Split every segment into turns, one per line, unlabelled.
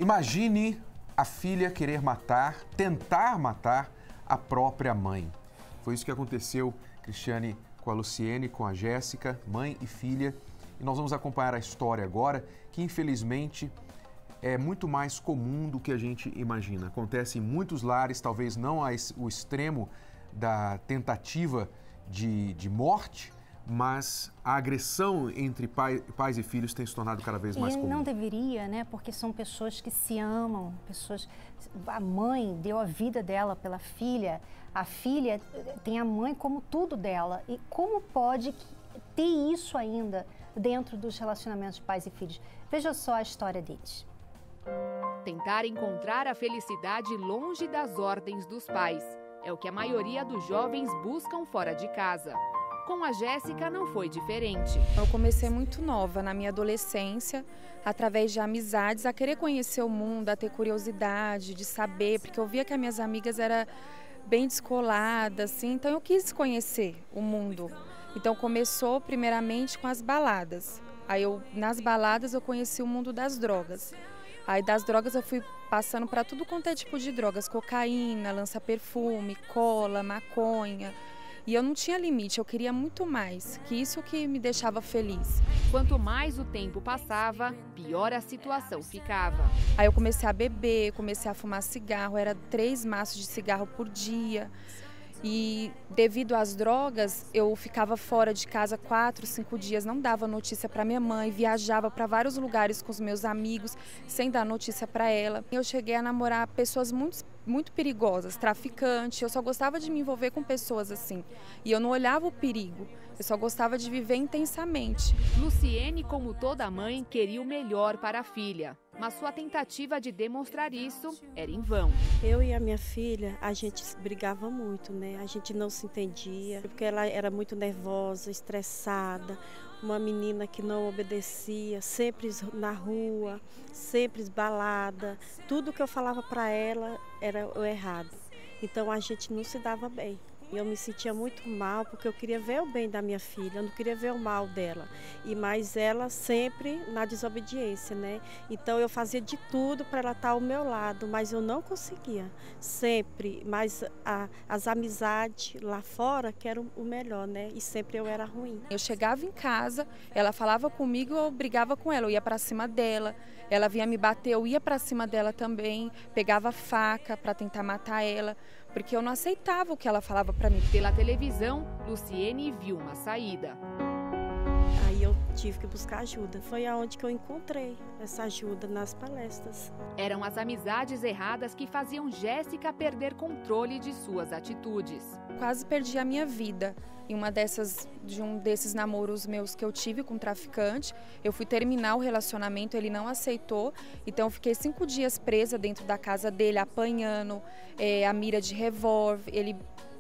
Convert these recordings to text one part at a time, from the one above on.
Imagine a filha querer tentar matar a própria mãe. Foi isso que aconteceu, Cristiane, com a Luciene, com a Jéssica, mãe e filha. E nós vamos acompanhar a história agora, que infelizmente é muito mais comum do que a gente imagina. Acontece em muitos lares, talvez não o extremo da tentativa de morte, mas a agressão entre pais e filhos tem se tornado cada vez mais comum.
E não deveria, né? Porque são pessoas que se amam, a mãe deu a vida dela pela filha, a filha tem a mãe como tudo dela. E como pode ter isso ainda dentro dos relacionamentos de pais e filhos? Veja só a história deles.
Tentar encontrar a felicidade longe das ordens dos pais é o que a maioria dos jovens buscam fora de casa. Com a Jéssica não foi diferente.
Eu comecei muito nova, na minha adolescência, através de amizades, a querer conhecer o mundo, a ter curiosidade de saber, porque eu via que as minhas amigas eram bem descoladas, assim, então eu quis conhecer o mundo. Então começou primeiramente com as baladas. Aí nas baladas eu conheci o mundo das drogas. Aí das drogas eu fui passando para tudo quanto é tipo de drogas, cocaína, lança-perfume, cola, maconha. E eu não tinha limite, eu queria muito mais, que isso que me deixava feliz.
Quanto mais o tempo passava, pior a situação ficava.
Aí eu comecei a beber, comecei a fumar cigarro, era 3 maços de cigarro por dia. E devido às drogas, eu ficava fora de casa 4, 5 dias, não dava notícia para minha mãe, viajava para vários lugares com os meus amigos, sem dar notícia para ela. Eu cheguei a namorar pessoas muito perigosas, traficantes, eu só gostava de me envolver com pessoas assim. E eu não olhava o perigo, eu só gostava de viver intensamente.
Luciene, como toda mãe, queria o melhor para a filha. Mas sua tentativa de demonstrar isso era em vão.
Eu e a minha filha, a gente brigava muito, né? A gente não se entendia, porque ela era muito nervosa, estressada, uma menina que não obedecia, sempre na rua, sempre balada. Tudo que eu falava para ela era o errado. Então a gente não se dava bem. E eu me sentia muito mal, porque eu queria ver o bem da minha filha, eu não queria ver o mal dela. Mas ela sempre na desobediência, né? Então eu fazia de tudo para ela estar ao meu lado, mas eu não conseguia, sempre. Mas as amizades lá fora que eram o melhor, né? E sempre eu era ruim.
Eu chegava em casa, ela falava comigo, eu brigava com ela, eu ia para cima dela. Ela vinha me bater, eu ia para cima dela também, pegava faca para tentar matar ela, porque eu não aceitava o que ela falava para mim.
Pela televisão, Luciene viu uma saída.
Aí eu tive que buscar ajuda. Foi aonde que eu encontrei essa ajuda, nas palestras.
Eram as amizades erradas que faziam Jéssica perder controle de suas atitudes.
Quase perdi a minha vida. Em de um desses namoros meus que eu tive com um traficante, eu fui terminar o relacionamento, ele não aceitou, então eu fiquei 5 dias presa dentro da casa dele, apanhando a mira de revólver, ele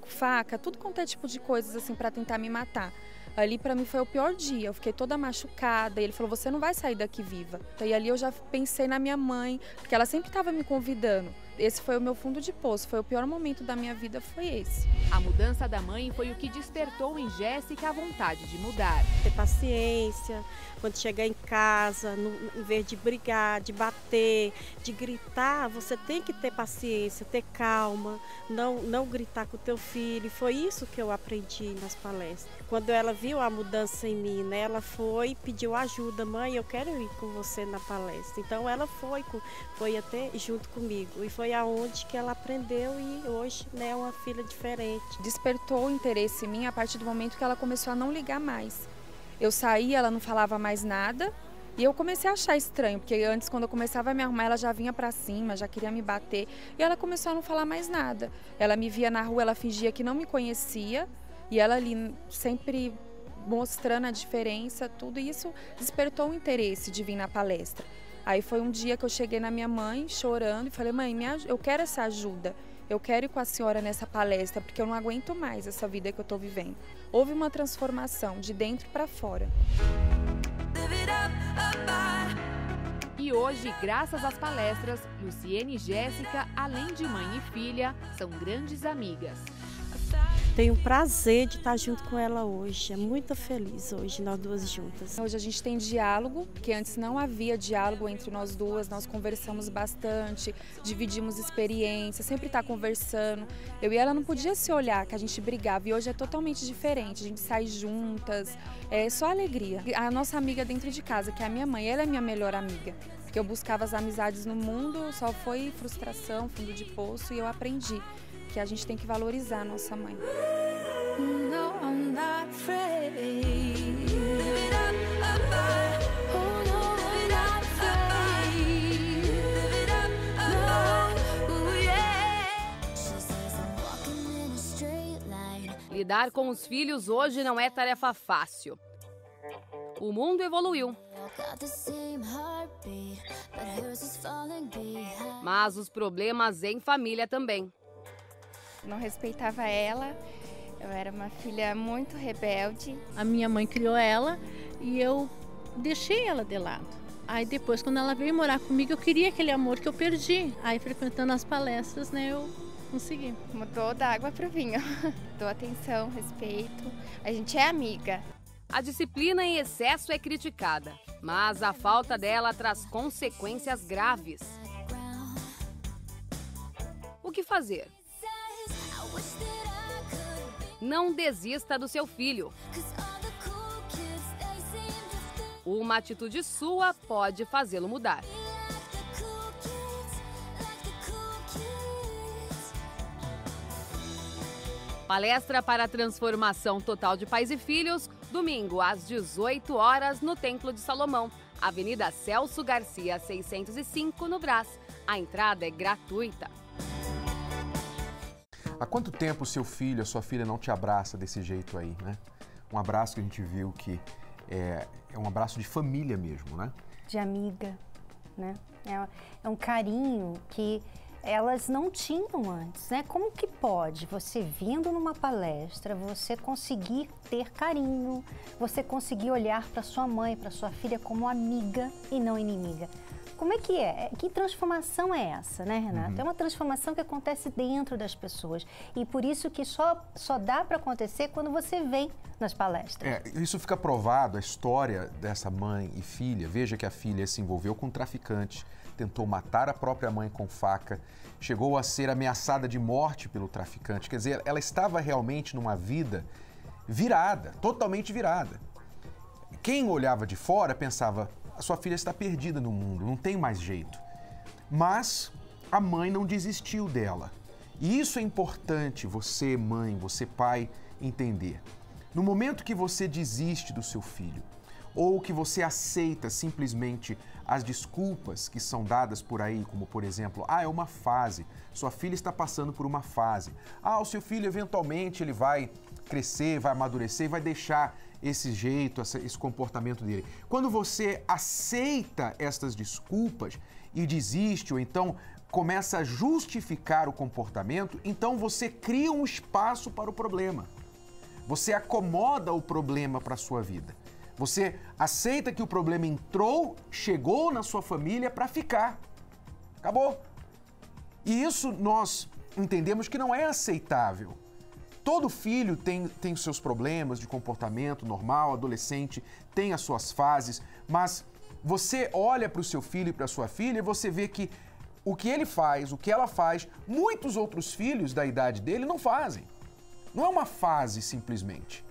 faca, tudo quanto é tipo de coisas assim para tentar me matar. Ali para mim foi o pior dia, eu fiquei toda machucada, e ele falou, você não vai sair daqui viva. E ali eu já pensei na minha mãe, porque ela sempre estava me convidando. Esse foi o meu fundo de poço, foi o pior momento da minha vida, foi esse.
A mudança da mãe foi o que despertou em Jéssica a vontade de mudar.
Ter paciência, quando chegar em casa, em vez de brigar, de bater, de gritar, você tem que ter paciência, ter calma, não gritar com o teu filho. Foi isso que eu aprendi nas palestras. Quando ela viu a mudança em mim, né, ela foi e pediu ajuda. Mãe, eu quero ir com você na palestra. Então ela foi até junto comigo. E foi aonde que ela aprendeu e hoje, né, é uma filha diferente.
Despertou o interesse em mim a partir do momento que ela começou a não ligar mais. Eu saía, ela não falava mais nada e eu comecei a achar estranho, porque antes, quando eu começava a me arrumar, ela já vinha pra cima, já queria me bater e ela começou a não falar mais nada. Ela me via na rua, ela fingia que não me conhecia e ela ali sempre mostrando a diferença, tudo isso despertou o interesse de vir na palestra. Aí foi um dia que eu cheguei na minha mãe chorando e falei, mãe, eu quero essa ajuda. Eu quero ir com a senhora nessa palestra, porque eu não aguento mais essa vida que eu estou vivendo. Houve uma transformação de dentro para fora.
E hoje, graças às palestras, Luciene e Jéssica, além de mãe e filha, são grandes amigas.
Tenho o prazer de estar junto com ela hoje. É muito feliz hoje, nós duas juntas.
Hoje a gente tem diálogo, que antes não havia diálogo entre nós duas. Nós conversamos bastante, dividimos experiências, sempre está conversando. Eu e ela não podia se olhar, que a gente brigava. E hoje é totalmente diferente. A gente sai juntas, é só alegria. A nossa amiga dentro de casa, que é a minha mãe, ela é minha melhor amiga. Porque eu buscava as amizades no mundo, só foi frustração, fundo de poço, e eu aprendi que a gente tem que valorizar a nossa mãe.
Lidar com os filhos hoje não é tarefa fácil. O mundo evoluiu. Mas os problemas em família também.
Não respeitava ela, eu era uma filha muito rebelde.
A minha mãe criou ela e eu deixei ela de lado. Aí depois, quando ela veio morar comigo, eu queria aquele amor que eu perdi. Aí frequentando as palestras, né, eu consegui.
Mudou da água para o vinho. Dou atenção, respeito, a gente é amiga.
A disciplina em excesso é criticada, mas a falta dela traz consequências graves. O que fazer? Não desista do seu filho. Uma atitude sua pode fazê-lo mudar. Palestra para a transformação total de pais e filhos, domingo às 18 horas no Templo de Salomão, Avenida Celso Garcia, 605, no Brás. A entrada é gratuita.
Há quanto tempo o seu filho, a sua filha não te abraça desse jeito aí, né? Um abraço que a gente viu que é um abraço de família mesmo, né?
De amiga, né? É um carinho que elas não tinham antes, né? Como que pode você vindo numa palestra, você conseguir ter carinho, você conseguir olhar para sua mãe, para sua filha como amiga e não inimiga? Como é que é? Que transformação é essa, né, Renato? É uma transformação que acontece dentro das pessoas e por isso que só dá para acontecer quando você vem nas palestras.
Isso fica provado, a história dessa mãe e filha. Veja que a filha se envolveu com um traficante, tentou matar a própria mãe com faca, chegou a ser ameaçada de morte pelo traficante. Quer dizer, ela estava realmente numa vida virada, totalmente virada. Quem olhava de fora pensava, a sua filha está perdida no mundo, não tem mais jeito. Mas a mãe não desistiu dela. E isso é importante você, mãe, você, pai, entender. No momento que você desiste do seu filho, ou que você aceita simplesmente as desculpas que são dadas por aí, como por exemplo, é uma fase, sua filha está passando por uma fase. O seu filho eventualmente ele vai crescer, vai amadurecer e vai deixar esse jeito, esse comportamento dele. Quando você aceita estas desculpas e desiste, ou então começa a justificar o comportamento, então você cria um espaço para o problema. Você acomoda o problema para a sua vida. Você aceita que o problema entrou, chegou na sua família para ficar. Acabou. E isso nós entendemos que não é aceitável. Todo filho tem os seus problemas de comportamento normal, adolescente, tem as suas fases, mas você olha para o seu filho e para a sua filha e você vê que o que ele faz, o que ela faz, muitos outros filhos da idade dele não fazem. Não é uma fase simplesmente.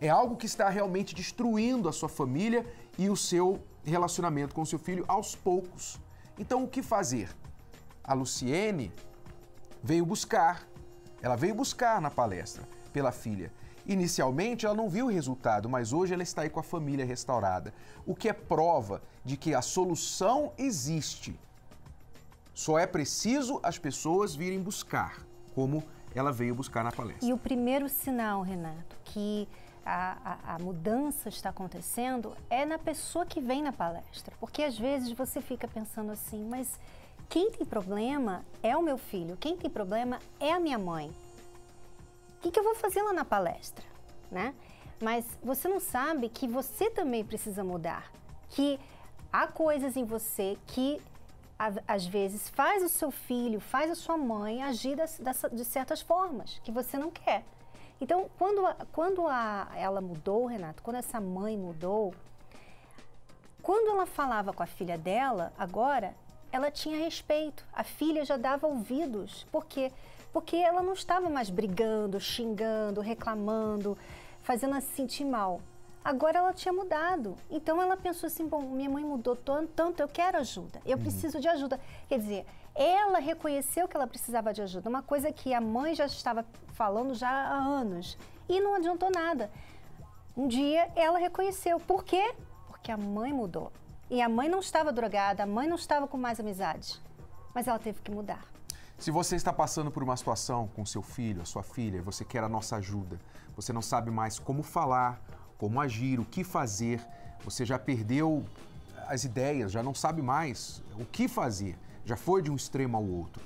É algo que está realmente destruindo a sua família e o seu relacionamento com o seu filho aos poucos. Então, o que fazer? A Luciene veio buscar na palestra pela filha. Inicialmente, ela não viu o resultado, mas hoje ela está aí com a família restaurada. O que é prova de que a solução existe. Só é preciso as pessoas virem buscar, como ela veio buscar na palestra.
E o primeiro sinal, Renato, que a mudança está acontecendo é na pessoa que vem na palestra. Porque às vezes você fica pensando assim, mas quem tem problema é o meu filho, quem tem problema é a minha mãe. O que eu vou fazer lá na palestra, né? Mas você não sabe que você também precisa mudar, que há coisas em você que às vezes faz o seu filho, faz a sua mãe agir de certas formas que você não quer. Então, quando ela mudou, Renato, quando essa mãe mudou, quando ela falava com a filha dela, agora, ela tinha respeito. A filha já dava ouvidos. Por quê? Porque ela não estava mais brigando, xingando, reclamando, fazendo ela se sentir mal. Agora ela tinha mudado. Então ela pensou assim, bom, minha mãe mudou tanto, eu quero ajuda, eu preciso de ajuda. Quer dizer, ela reconheceu que ela precisava de ajuda, uma coisa que a mãe já estava falando já há anos. E não adiantou nada. Um dia ela reconheceu. Por quê? Porque a mãe mudou. E a mãe não estava drogada, a mãe não estava com mais amizades. Mas ela teve que mudar.
Se você está passando por uma situação com seu filho, a sua filha, e você quer a nossa ajuda, você não sabe mais como falar, como agir, o que fazer, você já perdeu as ideias, já não sabe mais o que fazer, já foi de um extremo ao outro.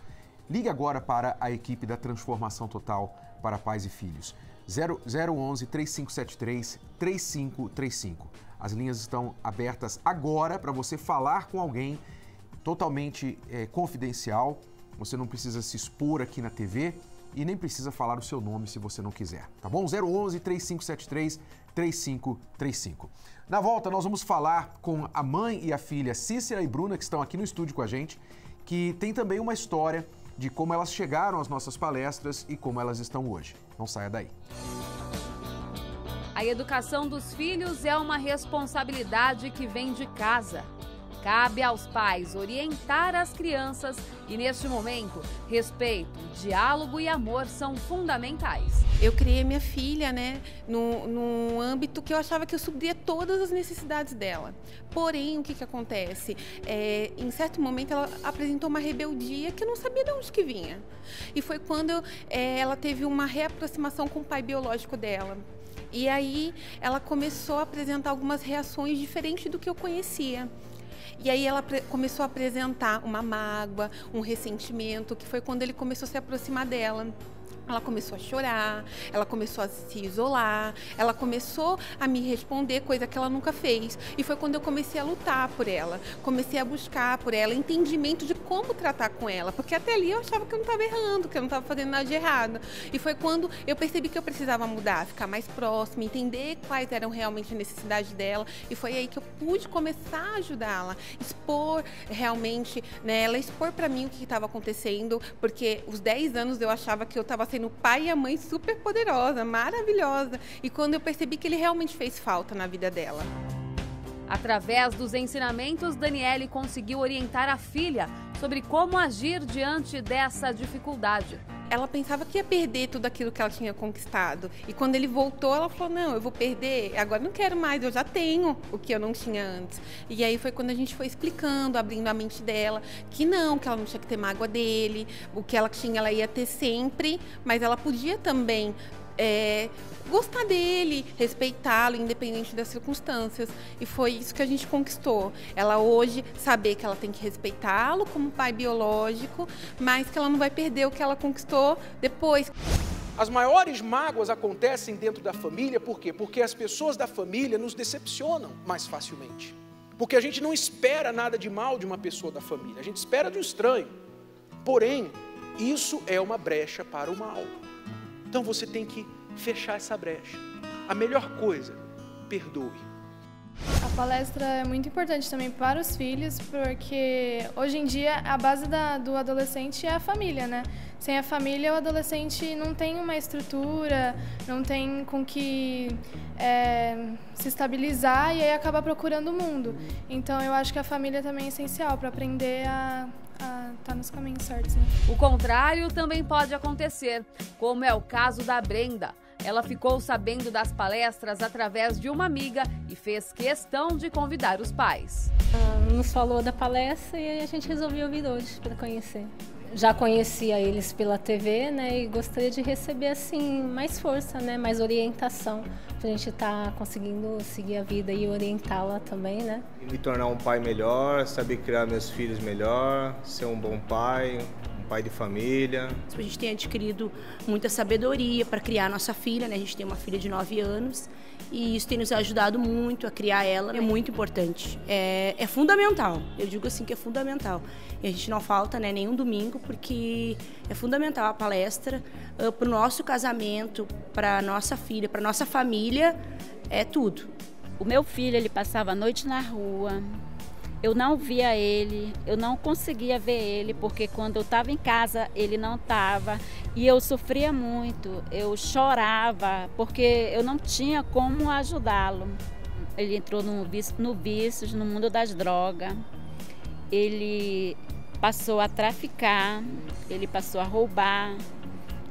Ligue agora para a equipe da Transformação Total para Pais e Filhos. 011 3573 3535. As linhas estão abertas agora para você falar com alguém totalmente confidencial. Você não precisa se expor aqui na TV e nem precisa falar o seu nome se você não quiser, tá bom? 011 3573 3535. Na volta, nós vamos falar com a mãe e a filha Cícera e Bruna, que estão aqui no estúdio com a gente, que tem também uma história de como elas chegaram às nossas palestras e como elas estão hoje. Não saia daí.
A educação dos filhos é uma responsabilidade que vem de casa. Cabe aos pais orientar as crianças e, neste momento, respeito, diálogo e amor são fundamentais.
Eu criei minha filha, né, num âmbito que eu achava que eu supria todas as necessidades dela. Porém, o que acontece? Em certo momento, ela apresentou uma rebeldia que eu não sabia de onde que vinha. E foi quando ela teve uma reaproximação com o pai biológico dela. E aí, ela começou a apresentar algumas reações diferentes do que eu conhecia. E aí ela começou a apresentar uma mágoa, um ressentimento, que foi quando ele começou a se aproximar dela. Ela começou a chorar, ela começou a se isolar, ela começou a me responder, coisa que ela nunca fez. E foi quando eu comecei a lutar por ela, comecei a buscar por ela entendimento de como tratar com ela, porque até ali eu achava que eu não estava errando, que eu não estava fazendo nada de errado. E foi quando eu percebi que eu precisava mudar, ficar mais próxima, entender quais eram realmente as necessidades dela. E foi aí que eu pude começar a ajudá-la, expor realmente, né, ela expor para mim o que estava acontecendo, porque os 10 anos eu achava que eu estava sendo o pai e a mãe super poderosa, maravilhosa. E quando eu percebi que ele realmente fez falta na vida dela.
Através dos ensinamentos, Daniele conseguiu orientar a filha sobre como agir diante dessa dificuldade.
Ela pensava que ia perder tudo aquilo que ela tinha conquistado. E quando ele voltou, ela falou, não, eu vou perder, agora não quero mais, eu já tenho o que eu não tinha antes. E aí foi quando a gente foi explicando, abrindo a mente dela, que ela não tinha que ter mágoa dele, o que ela tinha, ela ia ter sempre, mas ela podia também gostar dele, respeitá-lo, independente das circunstâncias. E foi isso que a gente conquistou. Ela hoje saber que ela tem que respeitá-lo como pai biológico, mas que ela não vai perder o que ela conquistou depois.
As maiores mágoas acontecem dentro da família, por quê? Porque as pessoas da família nos decepcionam mais facilmente. Porque a gente não espera nada de mal de uma pessoa da família, a gente espera de um estranho. Porém, isso é uma brecha para o mal. Então você tem que fechar essa brecha. A melhor coisa, perdoe.
A palestra é muito importante também para os filhos, porque hoje em dia a base do adolescente é a família, né? Sem a família, o adolescente não tem uma estrutura, não tem com que se estabilizar e aí acaba procurando o mundo. Então eu acho que a família também é essencial para aprender a estar nos caminhos certos, né?
O contrário também pode acontecer, como é o caso da Brenda. Ela ficou sabendo das palestras através de uma amiga e fez questão de convidar os pais.
Nos falou da palestra e a gente resolveu vir hoje para conhecer. Já conhecia eles pela TV, né, e gostaria de receber assim mais força, né, mais orientação, para a gente estar conseguindo seguir a vida e orientá-la também, né.
Me tornar um pai melhor, saber criar meus filhos melhor, ser um bom pai de família.
A gente tem adquirido muita sabedoria para criar nossa filha, né? A gente tem uma filha de 9 anos e isso tem nos ajudado muito a criar ela. É muito importante, é fundamental, eu digo assim que é fundamental. E a gente não falta, né, nenhum domingo, porque é fundamental a palestra para o nosso casamento, para a nossa filha, para a nossa família, é tudo.
O meu filho, ele passava a noite na rua, eu não via ele, eu não conseguia ver ele, porque quando eu estava em casa, ele não estava. E eu sofria muito, eu chorava, porque eu não tinha como ajudá-lo. Ele entrou no vício, no mundo das drogas. Ele passou a traficar, ele passou a roubar.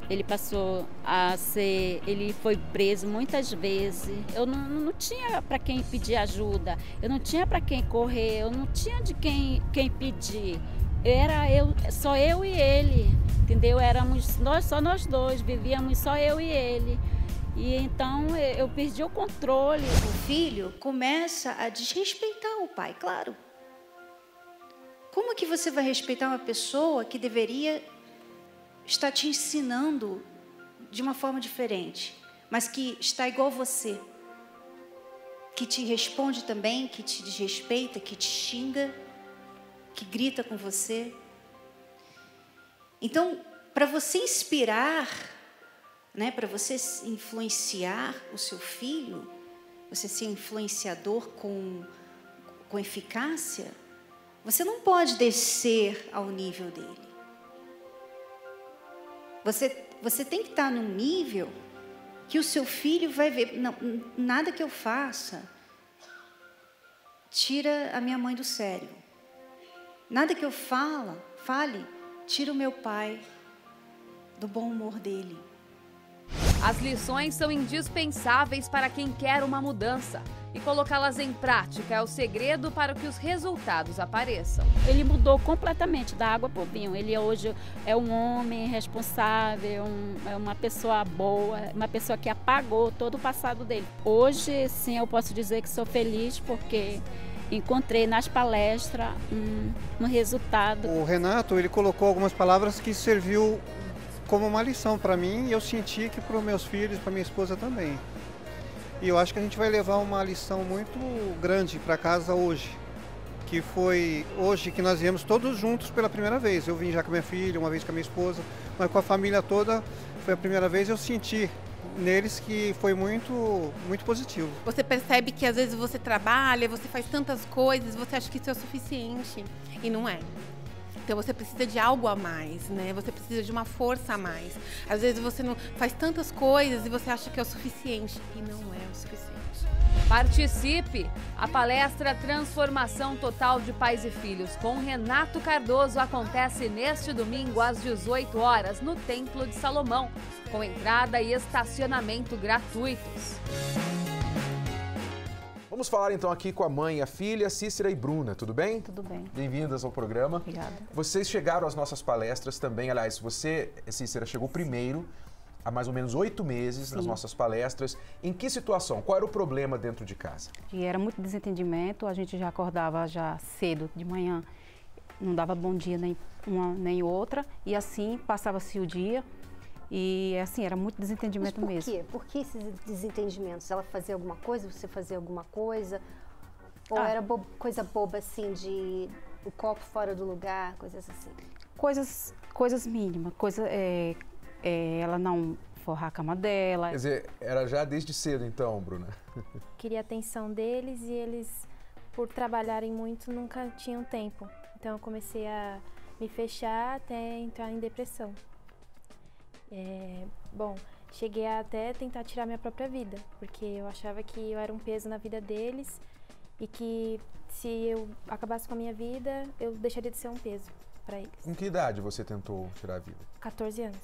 Ele passou a ser, ele foi preso muitas vezes. Eu não tinha para quem pedir ajuda, eu não tinha para quem correr, eu não tinha de quem pedir. Só eu e ele, entendeu? Éramos só nós dois, vivíamos só eu e ele. E então eu perdi o controle.
O filho começa a desrespeitar o pai, claro. Como que você vai respeitar uma pessoa que deveria está te ensinando de uma forma diferente, mas que está igual você, que te responde também, que te desrespeita, que te xinga, que grita com você? Então, para você inspirar, né, para você influenciar o seu filho, você ser influenciador com eficácia, você não pode descer ao nível dele. Você tem que estar num nível que o seu filho vai ver. Não, nada que eu faça tira a minha mãe do sério. Nada que eu fale, tira o meu pai do bom humor dele.
As lições são indispensáveis para quem quer uma mudança. E colocá-las em prática é o segredo para que os resultados apareçam.
Ele mudou completamente da água para o vinho. Ele hoje é um homem responsável, é uma pessoa boa, uma pessoa que apagou todo o passado dele. Hoje, sim, eu posso dizer que sou feliz porque encontrei nas palestras um resultado.
O Renato, ele colocou algumas palavras que serviu como uma lição para mim e eu senti que para os meus filhos, para minha esposa também. E eu acho que a gente vai levar uma lição muito grande para casa hoje, que foi hoje que nós viemos todos juntos pela primeira vez. Eu vim já com minha filha, uma vez com a minha esposa, mas com a família toda foi a primeira vez. Eu senti neles que foi muito positivo.
Você percebe que às vezes você trabalha, você faz tantas coisas, você acha que isso é o suficiente e não é. Então você precisa de algo a mais, né? Você precisa de uma força a mais. Às vezes você não faz tantas coisas e você acha que é o suficiente e não é o suficiente.
Participe! A palestra Transformação Total de Pais e Filhos com Renato Cardoso acontece neste domingo às 18 horas no Templo de Salomão, com entrada e estacionamento gratuitos.
Vamos falar então aqui com a mãe e a filha, Cícera e Bruna, tudo bem?
Tudo bem.
Bem-vindas ao programa.
Obrigada.
Vocês chegaram às nossas palestras também, aliás, você, Cícera, chegou primeiro, há mais ou menos 8 meses. Sim. Nas nossas palestras. Em que situação? Qual era o problema dentro de casa?
E era muito desentendimento, a gente já acordava já cedo de manhã, não dava bom dia nem uma nem outra, e assim passava-se o dia. E assim, era muito desentendimento mesmo.
Mas por que? Por que esses desentendimentos? Ela fazia alguma coisa, você fazia alguma coisa? Ou era coisa boba assim, de o copo fora do lugar, coisas assim?
Coisas mínimas, ela não forrar a cama dela.
Quer dizer, era já desde cedo então, Bruna?
Queria a atenção deles e eles, por trabalharem muito, nunca tinham tempo. Então eu comecei a me fechar até entrar em depressão. Bom, cheguei a até tentar tirar minha própria vida, porque eu achava que eu era um peso na vida deles e que se eu acabasse com a minha vida, eu deixaria de ser um peso para eles.
Com que idade você tentou tirar a vida?
14 anos.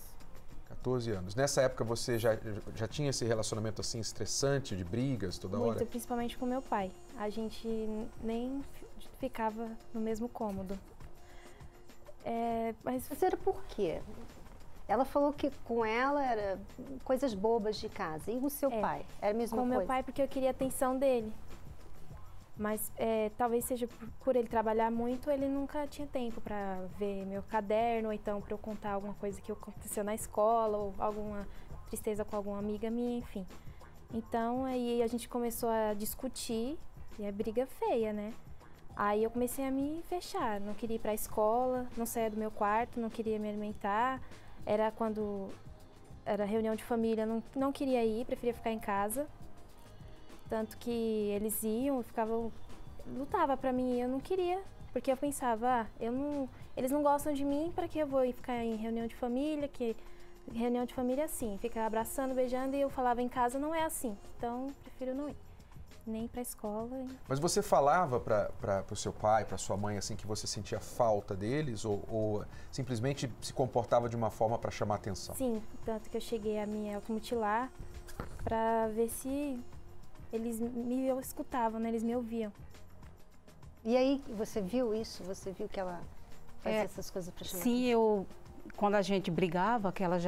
14 anos. Nessa época você já tinha esse relacionamento assim estressante, de brigas toda hora?
Muito, principalmente com meu pai. A gente nem ficava no mesmo cômodo.
Mas era por quê? Ela falou que com ela era coisas bobas de casa. E o seu pai? Era a mesma coisa?
Com meu pai, porque eu queria a atenção dele. Mas talvez seja por ele trabalhar muito, ele nunca tinha tempo para ver meu caderno, ou então para eu contar alguma coisa que aconteceu na escola, ou alguma tristeza com alguma amiga minha, enfim.
Então aí a gente começou a discutir e é briga feia, né? Aí eu comecei a me fechar, não queria ir pra escola, não saía do meu quarto, não queria me alimentar. Era quando era reunião de família, não queria ir, preferia ficar em casa. Tanto que eles iam, lutava pra mim e eu não queria. Porque eu pensava, eles não gostam de mim, para que eu vou ficar em reunião de família, que reunião de família é assim, fica abraçando, beijando, e eu falava em casa não é assim, então prefiro não ir, nem para a escola.
Mas você falava para o seu pai, para sua mãe, assim, que você sentia falta deles ou simplesmente se comportava de uma forma para chamar atenção?
Sim, tanto que eu cheguei a me automutilar para ver se eles me escutavam, né? Eles me ouviam.
E aí, você viu isso? Você viu que ela fazia essas coisas para chamar
Sim,
atenção?
Quando a gente brigava, que ela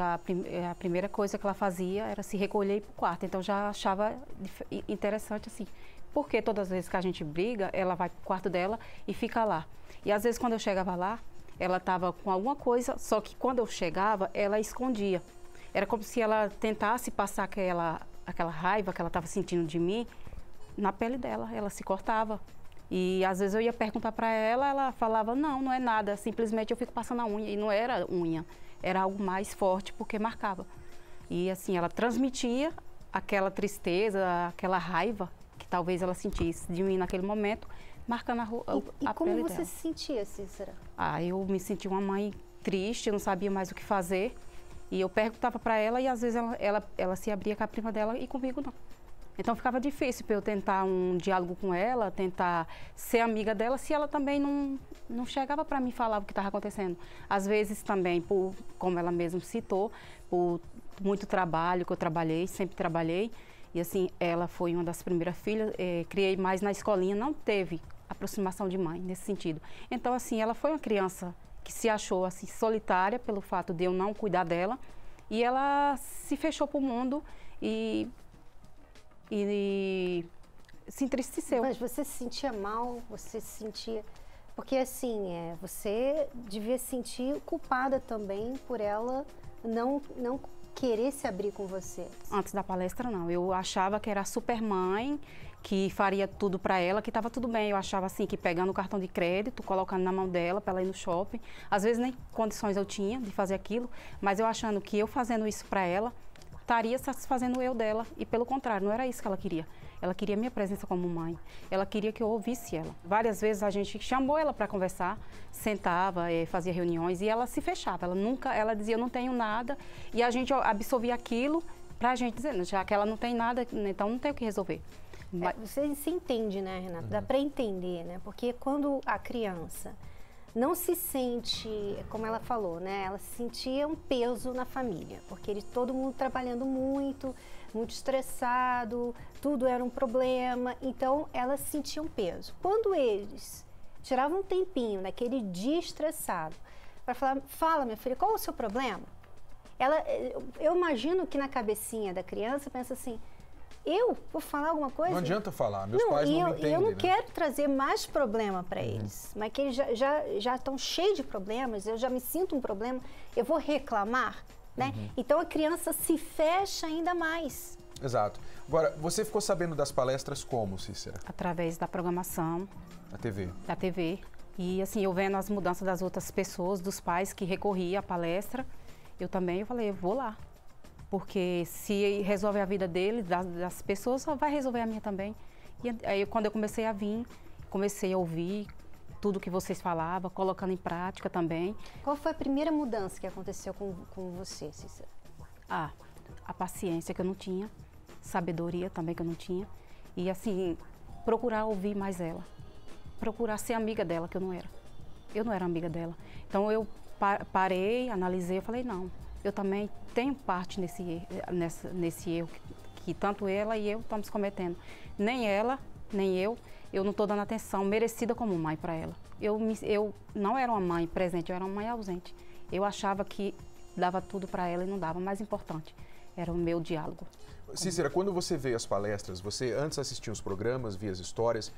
a primeira coisa que ela fazia era se recolher e ir pro quarto. Então já achava interessante assim. Porque todas as vezes que a gente briga, ela vai pro quarto dela e fica lá. E às vezes quando eu chegava lá, ela estava com alguma coisa, só que quando eu chegava, ela escondia. Era como se ela tentasse passar aquela raiva que ela estava sentindo de mim na pele dela. Ela se cortava. E às vezes eu ia perguntar para ela, ela falava, não é nada, simplesmente eu fico passando a unha. E não era unha, era algo mais forte porque marcava. E assim, ela transmitia aquela tristeza, aquela raiva que talvez ela sentisse de mim naquele momento, marcando a pele dela.
E como você se sentia, Cícera?
Eu me sentia uma mãe triste, não sabia mais o que fazer. E eu perguntava para ela e às vezes ela se abria com a prima dela e comigo não. Então ficava difícil para eu tentar um diálogo com ela, tentar ser amiga dela, se ela também não chegava para mim falar o que estava acontecendo. Às vezes também, como ela mesma citou, por muito trabalho que eu trabalhei, sempre trabalhei. E assim, ela foi uma das primeiras filhas, criei mais na escolinha, não teve aproximação de mãe nesse sentido. Então assim, ela foi uma criança que se achou assim solitária pelo fato de eu não cuidar dela. E ela se fechou para o mundo e se entristeceu.
Mas você se sentia mal? Você se sentia... Porque assim, você devia se sentir culpada também por ela não querer se abrir com você.
Antes da palestra, não. Eu achava que era a super mãe, que faria tudo para ela, que estava tudo bem. Eu achava assim, que pegando o cartão de crédito, colocando na mão dela para ela ir no shopping. Às vezes nem condições eu tinha de fazer aquilo, mas eu achando que eu fazendo isso para ela, estaria satisfazendo o eu dela, e pelo contrário, não era isso que ela queria. Ela queria minha presença como mãe, ela queria que eu ouvisse ela. Várias vezes a gente chamou ela para conversar, sentava, fazia reuniões, e ela se fechava, ela dizia, eu não tenho nada, e a gente absorvia aquilo para a gente dizer, já que ela não tem nada, então não tem o que resolver.
Você se entende, né, Renata? Dá para entender, né? Porque quando a criança não se sente, como ela falou, né? Ela se sentia um peso na família, porque todo mundo trabalhando muito estressado, tudo era um problema, então ela se sentia um peso. Quando eles tiravam um tempinho naquele dia estressado para falar, fala minha filha, qual é o seu problema? Eu imagino que na cabecinha da criança pensa assim, eu vou falar alguma coisa?
Não adianta falar, meus pais não me entendem.
Eu não quero trazer mais problema para eles, mas que eles já estão cheios de problemas, eu já me sinto um problema, eu vou reclamar, né? Então a criança se fecha ainda mais.
Exato. Agora, você ficou sabendo das palestras como, Cícera?
Através da programação.
Da TV?
Da TV. E assim, eu vendo as mudanças das outras pessoas, dos pais que recorriam à palestra, eu falei, eu vou lá. Porque se resolve a vida deles, das pessoas, vai resolver a minha também. E aí, quando eu comecei a vir, comecei a ouvir tudo que vocês falavam, colocando em prática também.
Qual foi a primeira mudança que aconteceu com você, Cícera?
A paciência que eu não tinha, sabedoria também que eu não tinha. E assim, procurar ouvir mais ela. Procurar ser amiga dela, que eu não era. Eu não era amiga dela. Então eu parei, analisei, eu falei, não. Eu também tenho parte nesse erro que tanto ela e eu estamos cometendo. Nem ela, nem eu não estou dando atenção merecida como mãe para ela. Eu não era uma mãe presente, eu era uma mãe ausente. Eu achava que dava tudo para ela e não dava. O mais importante era o meu diálogo.
Cícera, quando você veio às palestras, você antes assistia os programas, via as histórias,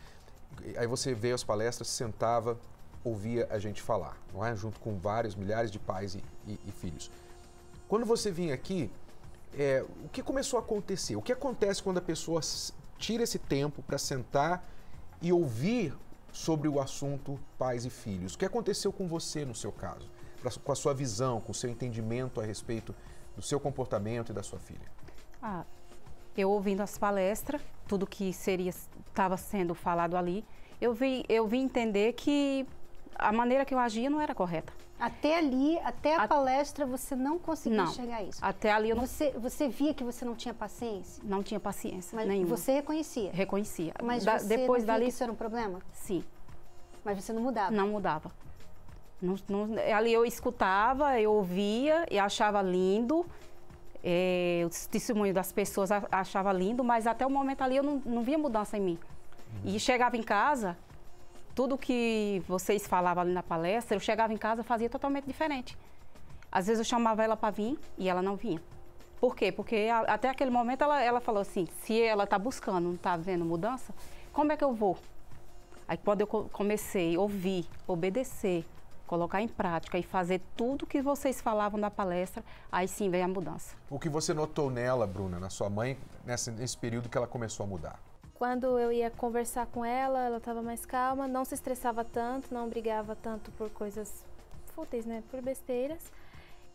aí você veio às palestras, sentava, ouvia a gente falar, não é? Junto com vários milhares de pais e filhos. Quando você vinha aqui, o que começou a acontecer? O que acontece quando a pessoa tira esse tempo para sentar e ouvir sobre o assunto pais e filhos? O que aconteceu com você no seu caso? Com a sua visão, com o seu entendimento a respeito do seu comportamento e da sua filha?
Eu ouvindo as palestras, tudo que estava sendo falado ali, eu vim entender que a maneira que eu agia não era correta.
Até ali, até a palestra, você não conseguia enxergar isso?
Até ali eu não...
Você via que você não tinha paciência?
Não tinha paciência
Mas
nenhuma.
Você reconhecia?
Reconhecia.
Mas você
depois
não via que isso era um problema?
Sim.
Mas você não mudava?
Não mudava. Ali eu escutava, eu ouvia e achava lindo. O testemunho das pessoas achava lindo, mas até o momento ali eu não via mudança em mim. E chegava em casa, tudo que vocês falavam ali na palestra, eu chegava em casa e fazia totalmente diferente. Às vezes eu chamava ela para vir e ela não vinha. Por quê? Porque até aquele momento ela falou assim, se ela está buscando, não está vendo mudança, como é que eu vou? Aí quando eu comecei a ouvir, obedecer, colocar em prática e fazer tudo que vocês falavam na palestra, aí sim veio a mudança.
O que você notou nela, Bruna, na sua mãe, nesse período que ela começou a mudar?
Quando eu ia conversar com ela estava mais calma, não se estressava tanto, não brigava tanto por coisas fúteis, né, por besteiras.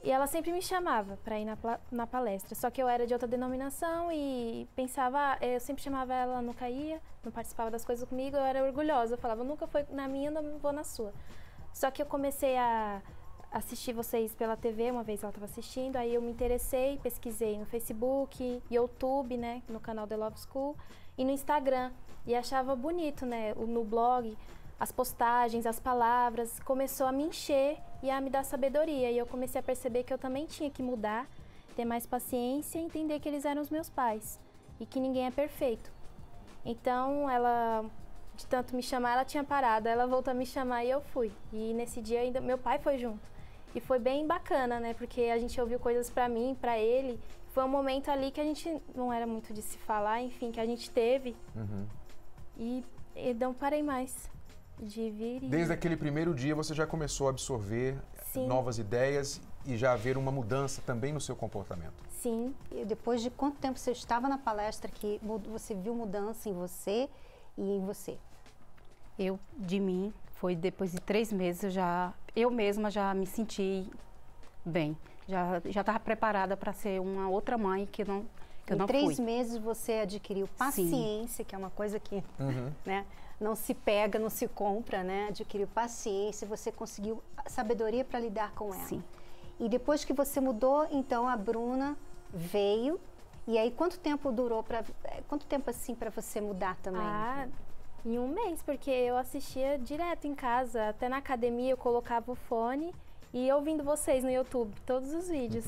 E ela sempre me chamava para ir na palestra, só que eu era de outra denominação e pensava, eu sempre chamava ela, ela nunca ia, não participava das coisas comigo, eu era orgulhosa, eu falava, nunca foi na minha, não vou na sua. Só que eu comecei a assistir vocês pela TV, uma vez ela estava assistindo, aí eu me interessei, pesquisei no Facebook, YouTube, né, no canal The Love School, e no Instagram, e achava bonito, né, no blog, as postagens, as palavras, começou a me encher e a me dar sabedoria, e eu comecei a perceber que eu também tinha que mudar, ter mais paciência e entender que eles eram os meus pais, e que ninguém é perfeito. Então, ela, de tanto me chamar, ela tinha parado, ela voltou a me chamar e eu fui, e nesse dia ainda meu pai foi junto, e foi bem bacana, né, porque a gente ouviu coisas pra mim, pra ele. Foi um momento ali que a gente não era muito de se falar, enfim, que a gente teve. E não parei mais de vir.
Desde aquele primeiro dia você já começou a absorver novas ideias e já haver uma mudança também no seu comportamento.
Sim. E depois de quanto tempo você estava na palestra que você viu mudança em você e em você?
De mim, foi depois de 3 meses, eu mesma já me senti bem. Já estava preparada para ser uma outra mãe que eu não fui.
Em 3 meses você adquiriu paciência, que é uma coisa que né, não se pega, não se compra, né? Adquiriu paciência, você conseguiu sabedoria para lidar com ela.
Sim.
E depois que você mudou, então a Bruna veio. E aí quanto tempo durou quanto tempo assim para você mudar também?
Em 1 mês, porque eu assistia direto em casa, até na academia eu colocava o fone e ouvindo vocês no YouTube, todos os vídeos,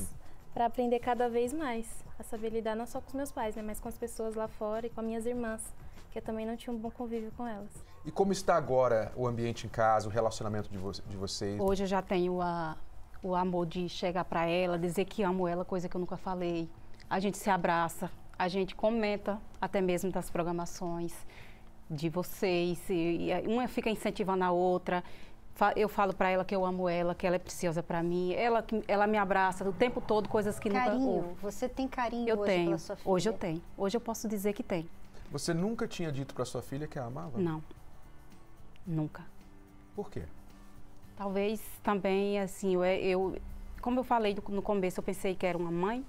para aprender cada vez mais a saber lidar não só com os meus pais, né, mas com as pessoas lá fora e com as minhas irmãs, que eu também não tinha um bom convívio com elas.
E como está agora o ambiente em casa, o relacionamento de vocês?
Hoje eu já tenho o amor de chegar para ela, dizer que amo ela, coisa que eu nunca falei. A gente se abraça, a gente comenta até mesmo das programações de vocês, e uma fica incentivando a outra. Eu falo para ela que eu amo ela, que ela é preciosa para mim. Ela me abraça o tempo todo, coisas que nunca houve.
Você tem carinho
eu
hoje
tenho.
Pela sua filha?
Hoje eu tenho. Hoje eu posso dizer que tem.
Você nunca tinha dito para sua filha que a amava?
Não. Nunca.
Por quê?
Talvez também, assim, como eu falei no começo, eu pensei que era uma mãe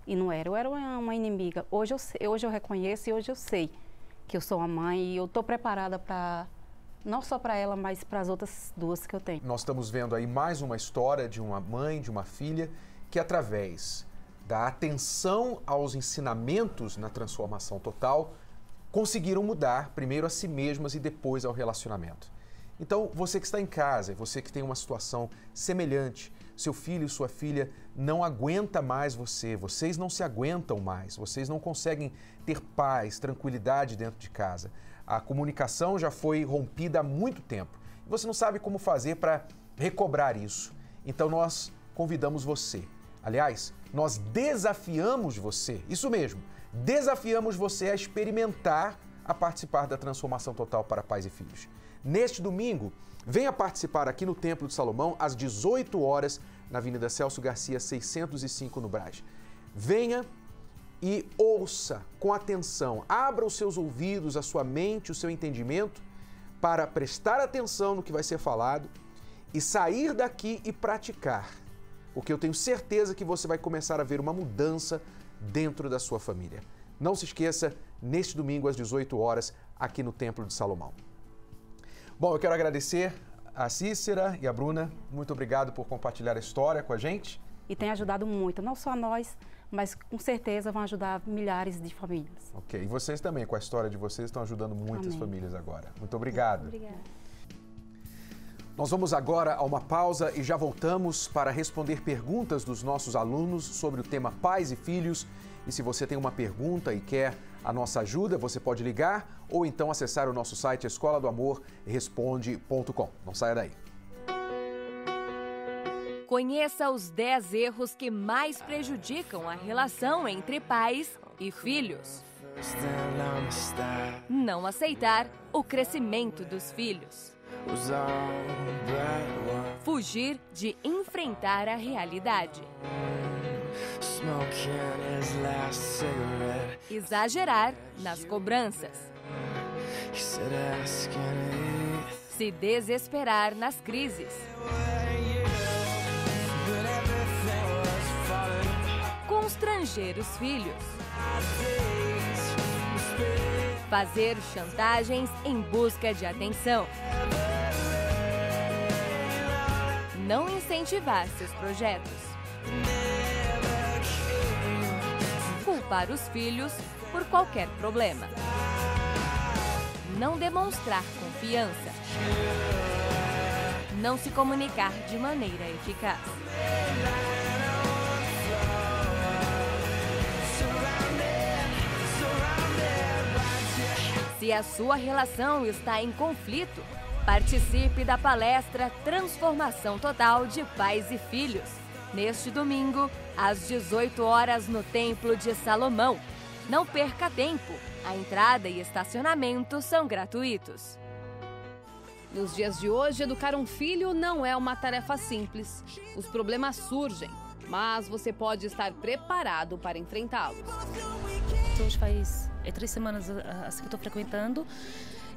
e não era. Eu era uma inimiga. Hoje eu reconheço e hoje eu sei que eu sou uma mãe e eu estou preparada para... Não só para ela, mas para as outras 2 que eu tenho.
Nós estamos vendo aí mais uma história de uma mãe, de uma filha, que através da atenção aos ensinamentos na transformação total, conseguiram mudar primeiro a si mesmas e depois ao relacionamento. Então, você que está em casa, você que tem uma situação semelhante, seu filho e sua filha não aguenta mais vocês não se aguentam mais, vocês não conseguem ter paz, tranquilidade dentro de casa. A comunicação já foi rompida há muito tempo. E você não sabe como fazer para recobrar isso. Então nós convidamos você. Aliás, nós desafiamos você, isso mesmo, desafiamos você a experimentar a participar da transformação total para pais e filhos. Neste domingo, venha participar aqui no Templo de Salomão às 18 horas, na Avenida Celso Garcia, 605 no Brás. Venha e ouça com atenção. Abra os seus ouvidos, a sua mente, o seu entendimento para prestar atenção no que vai ser falado e sair daqui e praticar. Porque eu tenho certeza que você vai começar a ver uma mudança dentro da sua família. Não se esqueça, neste domingo às 18 horas, aqui no Templo de Salomão. Bom, eu quero agradecer a Cícera e a Bruna. Muito obrigado por compartilhar a história com a gente.
E tem ajudado muito, não só nós, mas com certeza vão ajudar milhares de famílias.
Ok, e vocês também, com a história de vocês, estão ajudando muitas
Amém.
famílias agora. Muito obrigado.
Obrigada.
Nós vamos agora a uma pausa e já voltamos para responder perguntas dos nossos alunos sobre o tema pais e filhos. E se você tem uma pergunta e quer a nossa ajuda, você pode ligar ou então acessar o nosso site escola do amor responde.com. Não saia daí.
Conheça os 10 erros que mais prejudicam a relação entre pais e filhos. Não aceitar o crescimento dos filhos. Fugir de enfrentar a realidade. Exagerar nas cobranças. Se desesperar nas crises. Constranger os filhos. Fazer chantagens em busca de atenção. Não incentivar seus projetos. Culpar os filhos por qualquer problema. Não demonstrar confiança. Não se comunicar de maneira eficaz. Se a sua relação está em conflito, participe da palestra Transformação Total de Pais e Filhos, neste domingo, às 18 horas no Templo de Salomão. Não perca tempo, a entrada e estacionamento são gratuitos.
Nos dias de hoje, educar um filho não é uma tarefa simples. Os problemas surgem, mas você pode estar preparado para enfrentá-los.
Hoje faz 3 semanas assim que eu estou frequentando.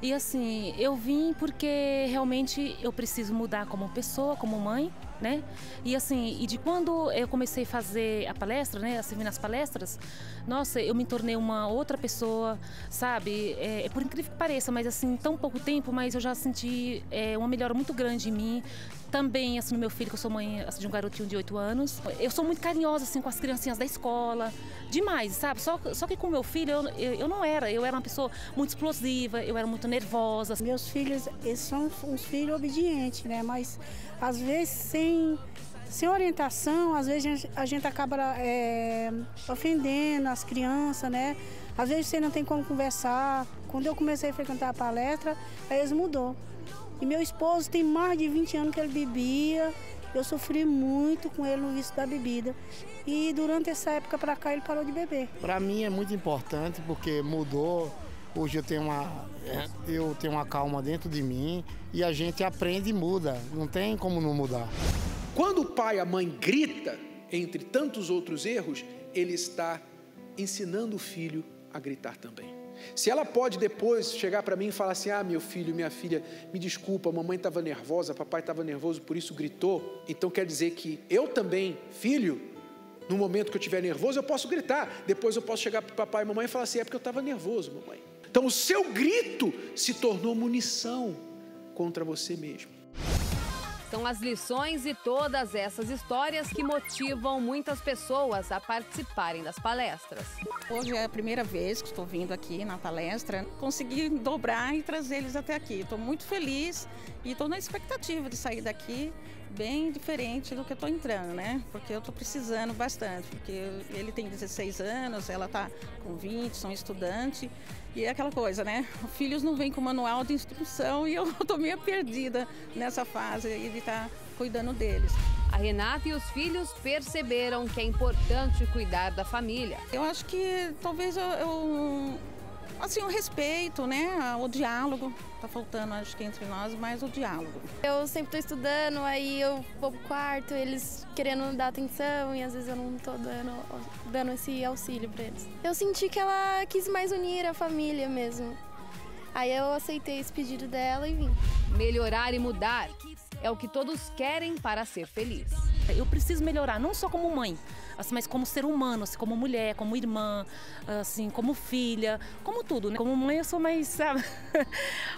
E assim, eu vim porque realmente eu preciso mudar como pessoa, como mãe, né? E assim, e de quando eu comecei a fazer a palestra, né? A servir nas palestras, nossa, eu me tornei uma outra pessoa, sabe? É por incrível que pareça, mas assim, em tão pouco tempo, mas eu já senti uma melhora muito grande em mim. Também, assim, no meu filho, que eu sou mãe assim, de um garotinho de 8 anos. Eu sou muito carinhosa, assim, com as criancinhas da escola. Demais, sabe? Só que com o meu filho, eu não era. Eu era uma pessoa muito explosiva, eu era muito nervosa.
Meus filhos, eles são uns filhos obedientes, né? Mas, às vezes, sem orientação, às vezes a gente acaba ofendendo as crianças, né? Às vezes você não tem como conversar. Quando eu comecei a frequentar a palestra, aí eles mudou. E meu esposo tem mais de 20 anos que ele bebia. Eu sofri muito com ele no vício da bebida. E durante essa época para cá ele parou de beber.
Para mim é muito importante porque mudou. Hoje eu tenho uma calma dentro de mim e a gente aprende e muda. Não tem como não mudar.
Quando o pai e a mãe grita, entre tantos outros erros, ele está ensinando o filho a gritar também. Se ela pode depois chegar para mim e falar assim, meu filho, minha filha, me desculpa, a mamãe estava nervosa, papai estava nervoso, por isso gritou. Então quer dizer que eu também, filho, no momento que eu estiver nervoso, eu posso gritar. Depois eu posso chegar para papai e mamãe e falar assim, é porque eu estava nervoso, mamãe. Então o seu grito se tornou munição contra você mesmo.
São as lições e todas essas histórias que motivam muitas pessoas a participarem das palestras.
Hoje é a primeira vez que estou vindo aqui na palestra. Consegui dobrar e trazer eles até aqui. Estou muito feliz e estou na expectativa de sair daqui bem diferente do que eu estou entrando, né? Porque eu estou precisando bastante. Porque ele tem 16 anos, ela está com 20, são estudantes. E é aquela coisa, né? Os filhos não vêm com manual de instrução e eu estou meio perdida nessa fase aí de estar cuidando deles.
A Renata e os filhos perceberam que é importante cuidar da família.
Eu acho que talvez eu Assim, o respeito, né? O diálogo. Tá faltando, acho que entre nós, mais o diálogo.
Eu sempre tô estudando, aí eu vou pro quarto, eles querendo dar atenção e às vezes eu não tô dando esse auxílio pra eles. Eu senti que ela quis mais unir a família mesmo. Aí eu aceitei esse pedido dela e vim.
Melhorar e mudar é o que todos querem para ser feliz.
Eu preciso melhorar, não só como mãe, assim, mas como ser humano, assim, como mulher, como irmã, assim, como filha, como tudo, né? Como mãe eu sou mais, sabe?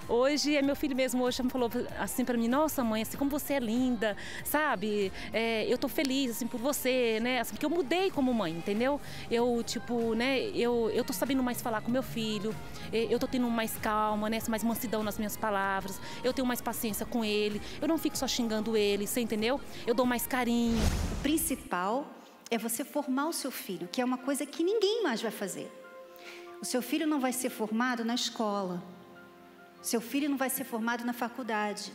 Hoje, meu filho mesmo hoje me falou assim pra mim, nossa mãe, assim, como você é linda, sabe? Eu tô feliz, assim, por você, né? Assim, porque eu mudei como mãe, entendeu? Eu, tipo, né, eu tô sabendo mais falar com meu filho, eu tô tendo mais calma, né? Mais mansidão nas minhas palavras, eu tenho mais paciência com ele, eu não fico só xingando ele, você entendeu? Eu dou mais carinho.
O principal é você formar o seu filho, que é uma coisa que ninguém mais vai fazer. O seu filho não vai ser formado na escola. O seu filho não vai ser formado na faculdade.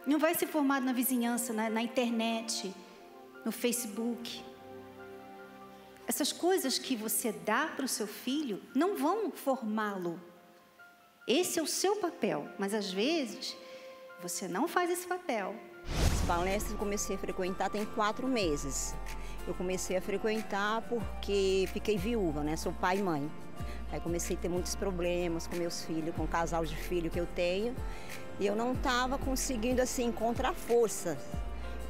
Não vai ser formado na vizinhança, na internet, no Facebook. Essas coisas que você dá para o seu filho não vão formá-lo. Esse é o seu papel, mas às vezes você não faz esse papel.
As palestras eu comecei a frequentar tem 4 meses. Eu comecei a frequentar porque fiquei viúva, né? Sou pai e mãe. Aí comecei a ter muitos problemas com meus filhos, com o casal de filho que eu tenho. E eu não estava conseguindo, assim, encontrar força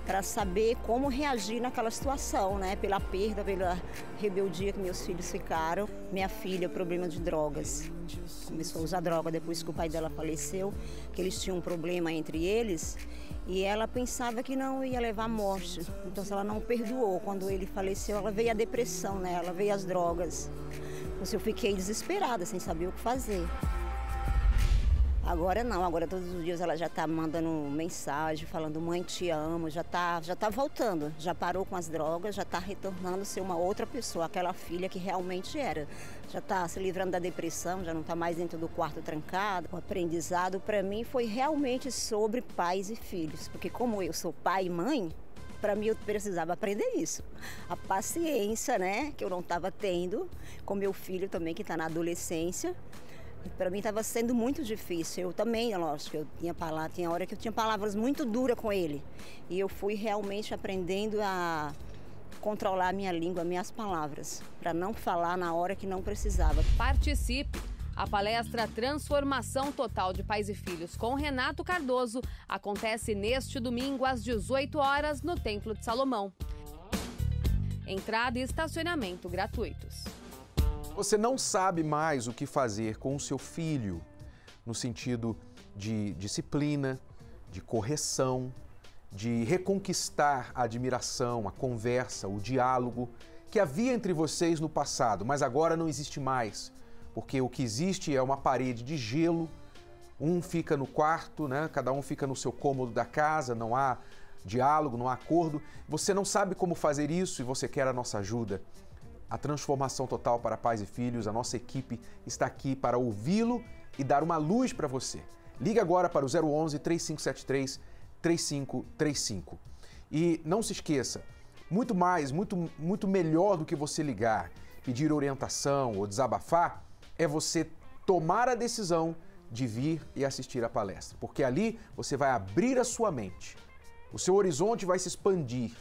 para saber como reagir naquela situação, né? Pela perda, pela rebeldia que meus filhos ficaram. Minha filha, problema de drogas. Começou a usar droga depois que o pai dela faleceu, que eles tinham um problema entre eles. E ela pensava que não ia levar à morte. Então, se ela não perdoou, quando ele faleceu, ela veio a depressão, né? Ela veio as drogas. Então, eu fiquei desesperada, sem saber o que fazer. Agora não, agora todos os dias ela já está mandando mensagem, falando mãe, te amo, já tá voltando, já parou com as drogas, já está retornando a ser uma outra pessoa, aquela filha que realmente era. Já está se livrando da depressão, já não está mais dentro do quarto trancado. O aprendizado para mim foi realmente sobre pais e filhos, porque como eu sou pai e mãe, para mim eu precisava aprender isso. A paciência, né, que eu não estava tendo, com meu filho também que está na adolescência. Para mim estava sendo muito difícil. Eu também, lógico, eu tinha hora que eu tinha palavras muito duras com ele. E eu fui realmente aprendendo a controlar a minha língua, minhas palavras, para não falar na hora que não precisava.
Participe! A palestra Transformação Total de Pais e Filhos com Renato Cardoso acontece neste domingo às 18 horas no Templo de Salomão. Entrada e estacionamento gratuitos.
Você não sabe mais o que fazer com o seu filho, no sentido de disciplina, de correção, de reconquistar a admiração, a conversa, o diálogo que havia entre vocês no passado, mas agora não existe mais, porque o que existe é uma parede de gelo, um fica no quarto, né? Cada um fica no seu cômodo da casa, não há diálogo, não há acordo. Você não sabe como fazer isso e você quer a nossa ajuda. A Transformação Total para Pais e Filhos, a nossa equipe está aqui para ouvi-lo e dar uma luz para você. Ligue agora para o 011-3573-3535. E não se esqueça, muito mais, muito melhor do que você ligar, pedir orientação ou desabafar, é você tomar a decisão de vir e assistir a palestra. Porque ali você vai abrir a sua mente, o seu horizonte vai se expandir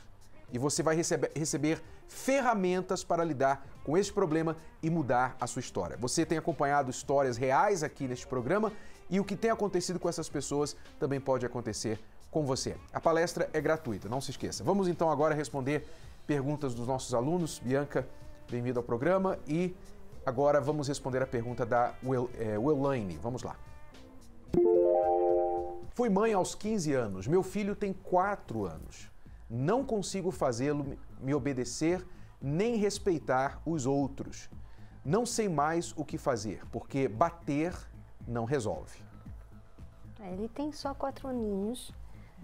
e você vai receber ferramentas para lidar com esse problema e mudar a sua história. Você tem acompanhado histórias reais aqui neste programa e o que tem acontecido com essas pessoas também pode acontecer com você. A palestra é gratuita, não se esqueça. Vamos então agora responder perguntas dos nossos alunos. Bianca, bem-vinda ao programa e agora vamos responder a pergunta da Welaine. Vamos lá. Fui mãe aos 15 anos, meu filho tem 4 anos. Não consigo fazê-lo me obedecer nem respeitar os outros. Não sei mais o que fazer, porque bater não resolve.
Ele tem só 4 aninhos,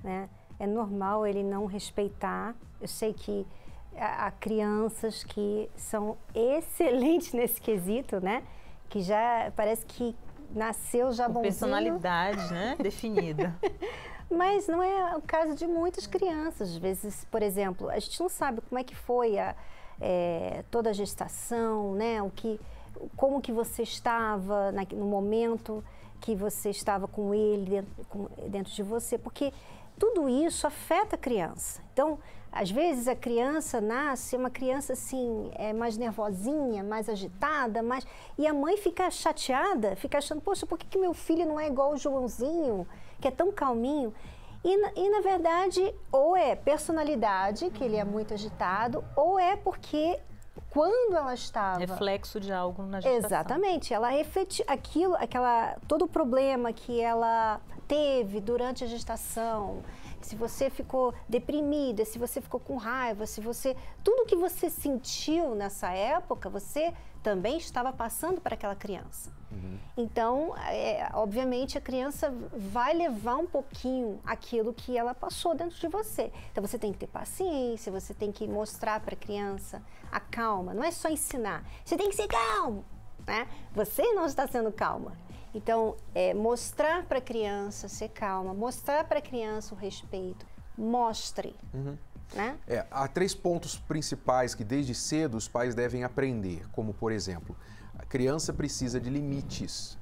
né? É normal ele não respeitar. Eu sei que há crianças que são excelentes nesse quesito, né? Que já parece que nasceu já bonzinho.
Personalidade, né? Definida.
Mas não é o caso de muitas crianças. Às vezes, por exemplo, a gente não sabe como é que foi toda a gestação, né? como que você estava no momento que você estava com ele dentro de você, porque tudo isso afeta a criança. Então, às vezes a criança nasce, uma criança assim, mais nervosinha, mais agitada, e a mãe fica chateada, fica achando, poxa, por que meu filho não é igual o Joãozinho, que é tão calminho? E na verdade, ou é personalidade, que ele é muito agitado, ou é porque quando ela estava...
Reflexo de algo na gestação.
Exatamente, ela reflete todo o problema que ela teve durante a gestação, se você ficou deprimida, se você ficou com raiva, tudo que você sentiu nessa época, você também estava passando para aquela criança. Então, obviamente, a criança vai levar um pouquinho aquilo que ela passou dentro de você. Então, você tem que ter paciência, você tem que mostrar para a criança a calma. Não é só ensinar. Você tem que ser calmo, né? Você não está sendo calma. Então, mostrar para a criança ser calma, mostrar para a criança o respeito. Mostre. Né?
Há 3 pontos principais que desde cedo os pais devem aprender, como por exemplo, a criança precisa de limites.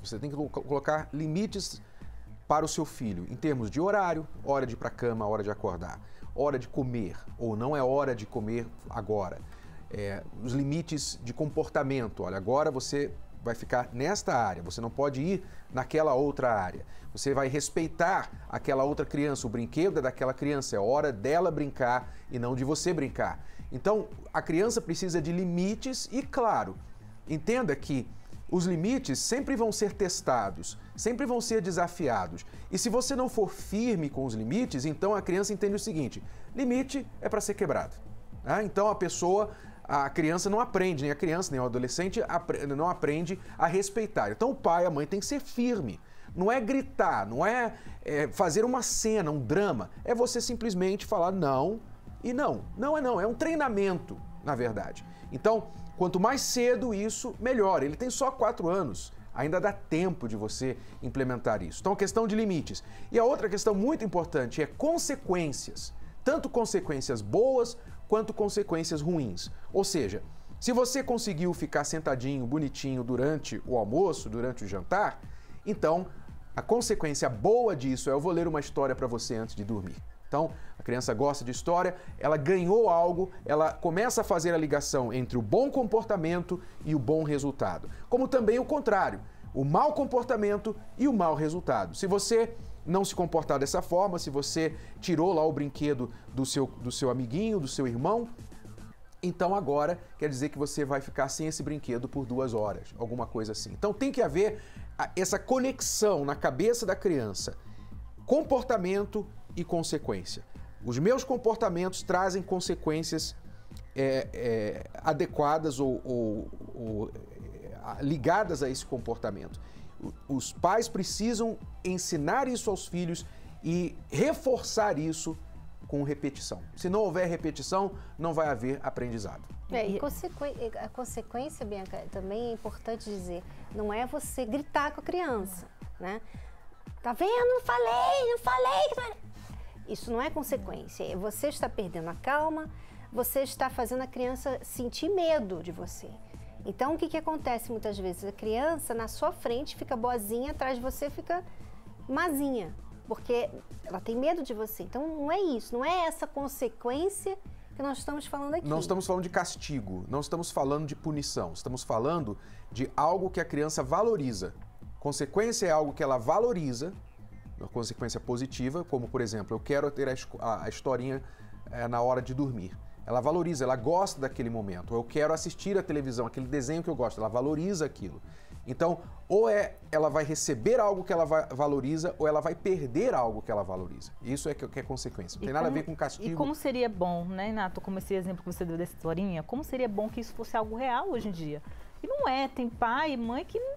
Você tem que colocar limites para o seu filho, em termos de horário, hora de ir para a cama, hora de acordar, hora de comer, ou não é hora de comer agora. Os limites de comportamento, olha, agora você vai ficar nesta área, você não pode ir naquela outra área. Você vai respeitar aquela outra criança, o brinquedo é daquela criança, é hora dela brincar e não de você brincar. Então, a criança precisa de limites e, claro, entenda que os limites sempre vão ser testados, sempre vão ser desafiados. E se você não for firme com os limites, então a criança entende o seguinte, limite é para ser quebrado. Então, a criança não aprende, nem a criança, nem o adolescente não aprende a respeitar. Então o pai, a mãe tem que ser firme. Não é gritar, não é fazer uma cena, um drama. É você simplesmente falar não e não. Não é não, é um treinamento, na verdade. Então, quanto mais cedo isso, melhor. Ele tem só 4 anos. Ainda dá tempo de você implementar isso. Então, questão de limites. E a outra questão muito importante é consequências. Tanto consequências boas quanto consequências ruins. Ou seja, se você conseguiu ficar sentadinho, bonitinho durante o almoço, durante o jantar, então a consequência boa disso é eu vou ler uma história para você antes de dormir. Então, a criança gosta de história, ela ganhou algo, ela começa a fazer a ligação entre o bom comportamento e o bom resultado. Como também o contrário, o mau comportamento e o mau resultado. Se você não se comportar dessa forma, se você tirou lá o brinquedo do seu amiguinho, do seu irmão, então agora quer dizer que você vai ficar sem esse brinquedo por 2 horas, alguma coisa assim. Então tem que haver essa conexão na cabeça da criança, comportamento e consequência. Os meus comportamentos trazem consequências adequadas ou ligadas a esse comportamento. Os pais precisam ensinar isso aos filhos e reforçar isso com repetição. Se não houver repetição, não vai haver aprendizado.
E a consequência, Bianca, também é importante dizer, não é você gritar com a criança, né? Tá vendo? Não falei. Isso não é consequência. Você está perdendo a calma, você está fazendo a criança sentir medo de você. Então, o que acontece muitas vezes? A criança, na sua frente, fica boazinha, atrás de você fica mazinha, porque ela tem medo de você. Então, não é isso, não é essa consequência que nós estamos falando aqui.
Não estamos falando de castigo, não estamos falando de punição, estamos falando de algo que a criança valoriza. Consequência é algo que ela valoriza, uma consequência positiva, como, por exemplo, eu quero ter a historinha na hora de dormir. Ela valoriza, ela gosta daquele momento. Eu quero assistir a televisão, aquele desenho que eu gosto, ela valoriza aquilo. Então, ou ela vai receber algo que ela valoriza, ou ela vai perder algo que ela valoriza. Isso é que é consequência. Não tem nada a ver com castigo.
E como seria bom, né, Nato, como esse exemplo que você deu dessa historinha, como seria bom que isso fosse algo real hoje em dia? E não é, tem pai e mãe que não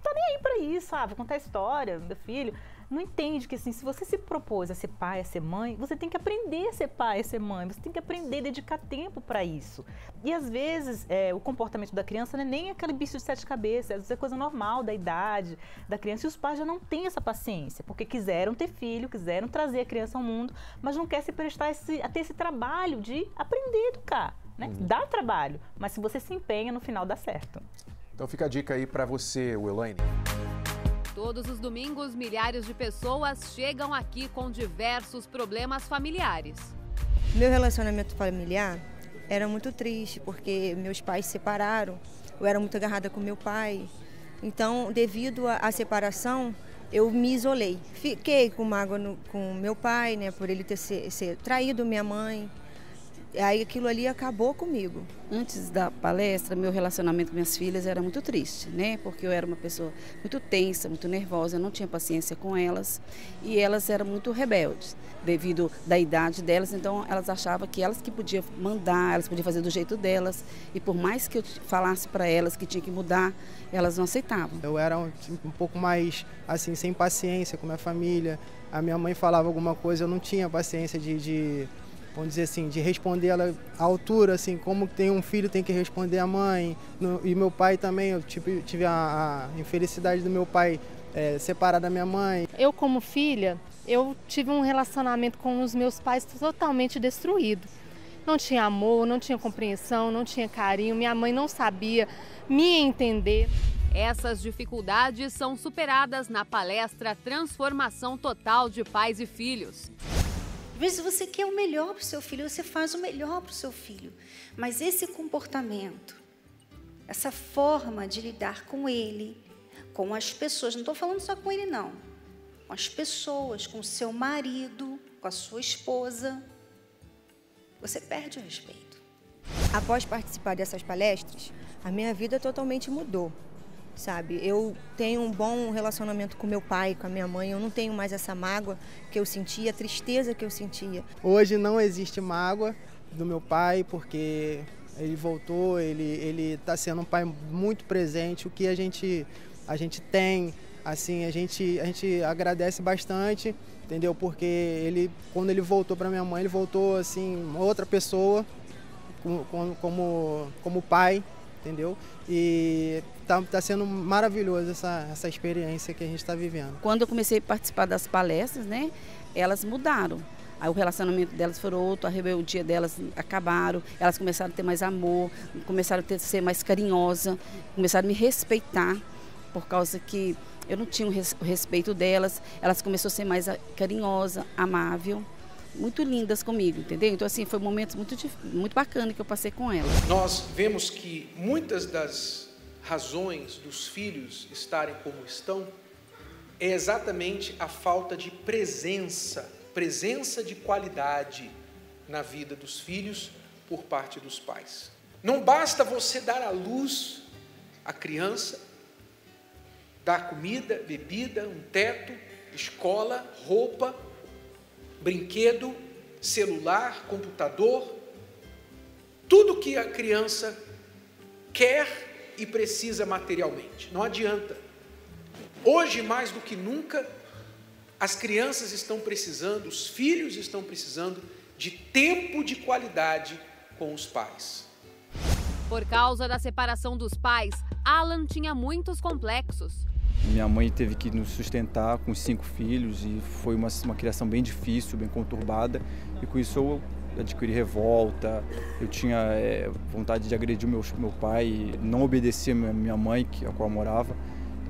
tá nem aí pra isso, sabe? Contar a história, meu filho... Não entende que, assim, se você se propôs a ser pai, a ser mãe, você tem que aprender a ser pai, a ser mãe. Você tem que aprender a dedicar tempo para isso. E, às vezes, o comportamento da criança não é nem aquele bicho de 7 cabeças. Às vezes é coisa normal da idade da criança. E os pais já não têm essa paciência, porque quiseram ter filho, quiseram trazer a criança ao mundo, mas não querem se prestar a ter esse trabalho de aprender a educar. né? Dá trabalho, mas se você se empenha, no final dá certo.
Então fica a dica aí para você, Elaine.
Todos os domingos, milhares de pessoas chegam aqui com diversos problemas familiares.
Meu relacionamento familiar era muito triste, porque meus pais se separaram, eu era muito agarrada com meu pai. Então, devido à separação, eu me isolei. Fiquei com mágoa com meu pai, né, por ele ter traído minha mãe. Aí aquilo ali acabou comigo.
Antes da palestra, meu relacionamento com minhas filhas era muito triste, né? Porque eu era uma pessoa muito tensa, muito nervosa, eu não tinha paciência com elas e elas eram muito rebeldes, devido da idade delas, então elas achavam que elas que podiam mandar, elas podiam fazer do jeito delas e por mais que eu falasse para elas que tinha que mudar, elas não aceitavam.
Eu era um pouco mais assim, sem paciência com minha família, a minha mãe falava alguma coisa, eu não tinha paciência vamos dizer assim, de responder ela à altura, assim, como tem um filho tem que responder a mãe. E meu pai também, eu tive a infelicidade do meu pai separar da minha mãe.
Eu, como filha, eu tive um relacionamento com os meus pais totalmente destruído. Não tinha amor, não tinha compreensão, não tinha carinho, minha mãe não sabia me entender.
Essas dificuldades são superadas na palestra Transformação Total de Pais e Filhos.
Às vezes você quer o melhor para o seu filho, você faz o melhor para o seu filho. Mas esse comportamento, essa forma de lidar com ele, com as pessoas, não estou falando só com ele não, com as pessoas, com o seu marido, com a sua esposa, você perde o respeito.
Após participar dessas palestras, a minha vida totalmente mudou. Sabe, eu tenho um bom relacionamento com meu pai, com a minha mãe, eu não tenho mais essa mágoa que eu sentia, a tristeza que eu sentia.
Hoje não existe mágoa do meu pai, porque ele voltou, ele está sendo um pai muito presente, o que a gente tem, assim, a gente agradece bastante, entendeu? Porque quando ele voltou para minha mãe, ele voltou assim, outra pessoa, como pai, entendeu? E tá sendo maravilhoso essa experiência que a gente está vivendo.
Quando eu comecei a participar das palestras, né, elas mudaram. Aí o relacionamento delas foi outro, a rebeldia delas acabaram, elas começaram a ter mais amor, começaram a ser mais carinhosa, começaram a me respeitar, por causa que eu não tinha o respeito delas, elas começaram a ser mais carinhosa, amável, muito lindas comigo, entendeu? Então, assim, foi um momento muito bacana que eu passei com elas.
Nós vemos que muitas das razões dos filhos estarem como estão é exatamente a falta de presença de qualidade na vida dos filhos por parte dos pais. Não basta você dar à luz a criança, dar comida, bebida, um teto, escola, roupa, brinquedo, celular, computador, tudo que a criança quer e precisa materialmente. Não adianta. Hoje, mais do que nunca, as crianças estão precisando, os filhos estão precisando de tempo de qualidade com os pais.
Por causa da separação dos pais, Alan tinha muitos complexos.
Minha mãe teve que nos sustentar com os 5 filhos e foi uma criação bem difícil, bem conturbada. E com isso eu adquiri revolta, eu tinha vontade de agredir meu pai, não obedecia a minha mãe, a qual eu morava.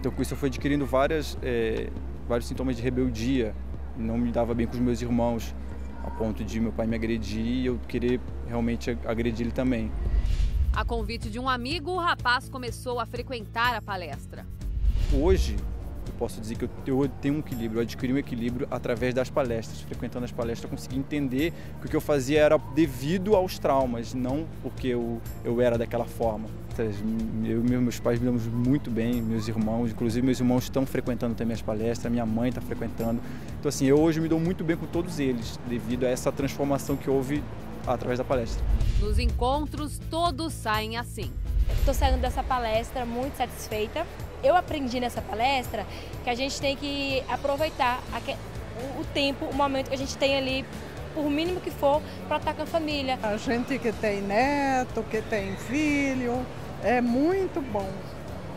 Então com isso eu fui adquirindo vários sintomas de rebeldia, não me dava bem com os meus irmãos, a ponto de meu pai me agredir e eu querer realmente agredir ele também.
A convite de um amigo, o rapaz começou a frequentar a palestra.
Hoje, eu posso dizer que eu tenho um equilíbrio, eu adquiri um equilíbrio através das palestras. Frequentando as palestras, eu consegui entender que o que eu fazia era devido aos traumas, não porque eu era daquela forma. Eu e meus pais vivemos muito bem, meus irmãos, inclusive meus irmãos estão frequentando também as palestras, minha mãe está frequentando. Então assim, eu hoje me dou muito bem com todos eles, devido a essa transformação que houve através da palestra.
Nos encontros, todos saem assim.
Estou saindo dessa palestra muito satisfeita. Eu aprendi nessa palestra que a gente tem que aproveitar o tempo, o momento que a gente tem ali, por mínimo que for, para estar com a família.
A gente que tem neto, que tem filho, é muito bom,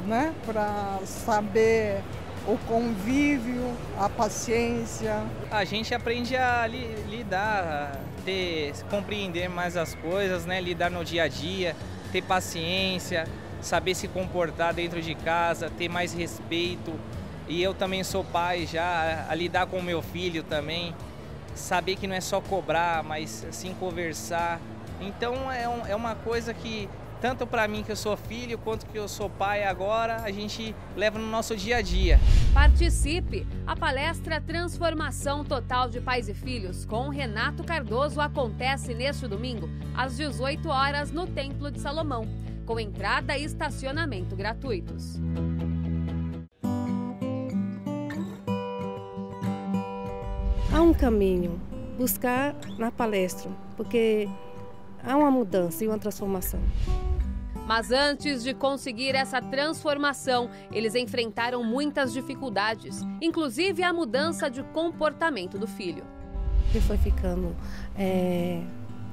né? Para saber o convívio, a paciência.
A gente aprende a lidar
compreender mais as coisas, né? Lidar no dia a dia, ter paciência, saber se comportar dentro de casa, ter mais respeito. E eu também sou pai já, a lidar com o meu filho também, saber que não é só cobrar, mas sim conversar. Então é uma coisa que, tanto para mim que eu sou filho, quanto que eu sou pai agora, a gente leva no nosso dia a dia.
Participe! A palestra Transformação Total de Pais e Filhos com Renato Cardoso acontece neste domingo, às 18 horas, no Templo de Salomão, com entrada e estacionamento gratuitos.
Há um caminho, buscar na palestra, porque há uma mudança e uma transformação.
Mas antes de conseguir essa transformação, eles enfrentaram muitas dificuldades, inclusive a mudança de comportamento do filho.
Ele foi ficando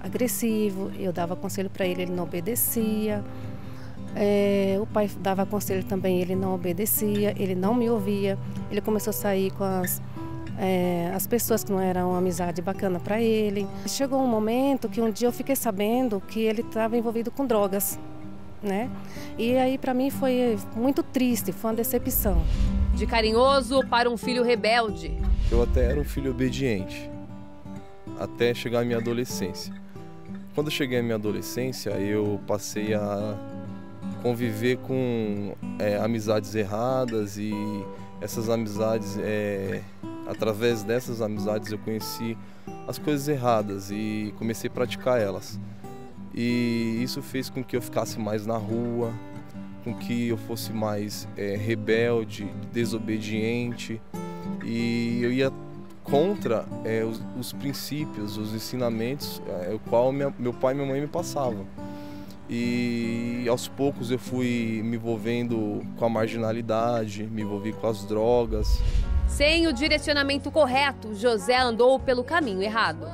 agressivo, eu dava conselho para ele, ele não obedecia. O pai dava conselho também, ele não obedecia, ele não me ouvia. Ele começou a sair com as pessoas que não eram uma amizade bacana para ele. Chegou um momento que um dia eu fiquei sabendo que ele estava envolvido com drogas, né? E aí para mim foi muito triste, foi uma decepção.
De carinhoso para um filho rebelde.
Eu até era um filho obediente, até chegar à minha adolescência. Quando eu cheguei à minha adolescência, eu passei a conviver com amizades erradas e essas amizades, através dessas amizades eu conheci as coisas erradas e comecei a praticar elas. E isso fez com que eu ficasse mais na rua, com que eu fosse mais rebelde, desobediente, e eu ia contra os princípios, os ensinamentos, o qual meu pai e minha mãe me passavam. E aos poucos eu fui me envolvendo com a marginalidade, me envolvi com as drogas.
Sem o direcionamento correto, José andou pelo caminho errado.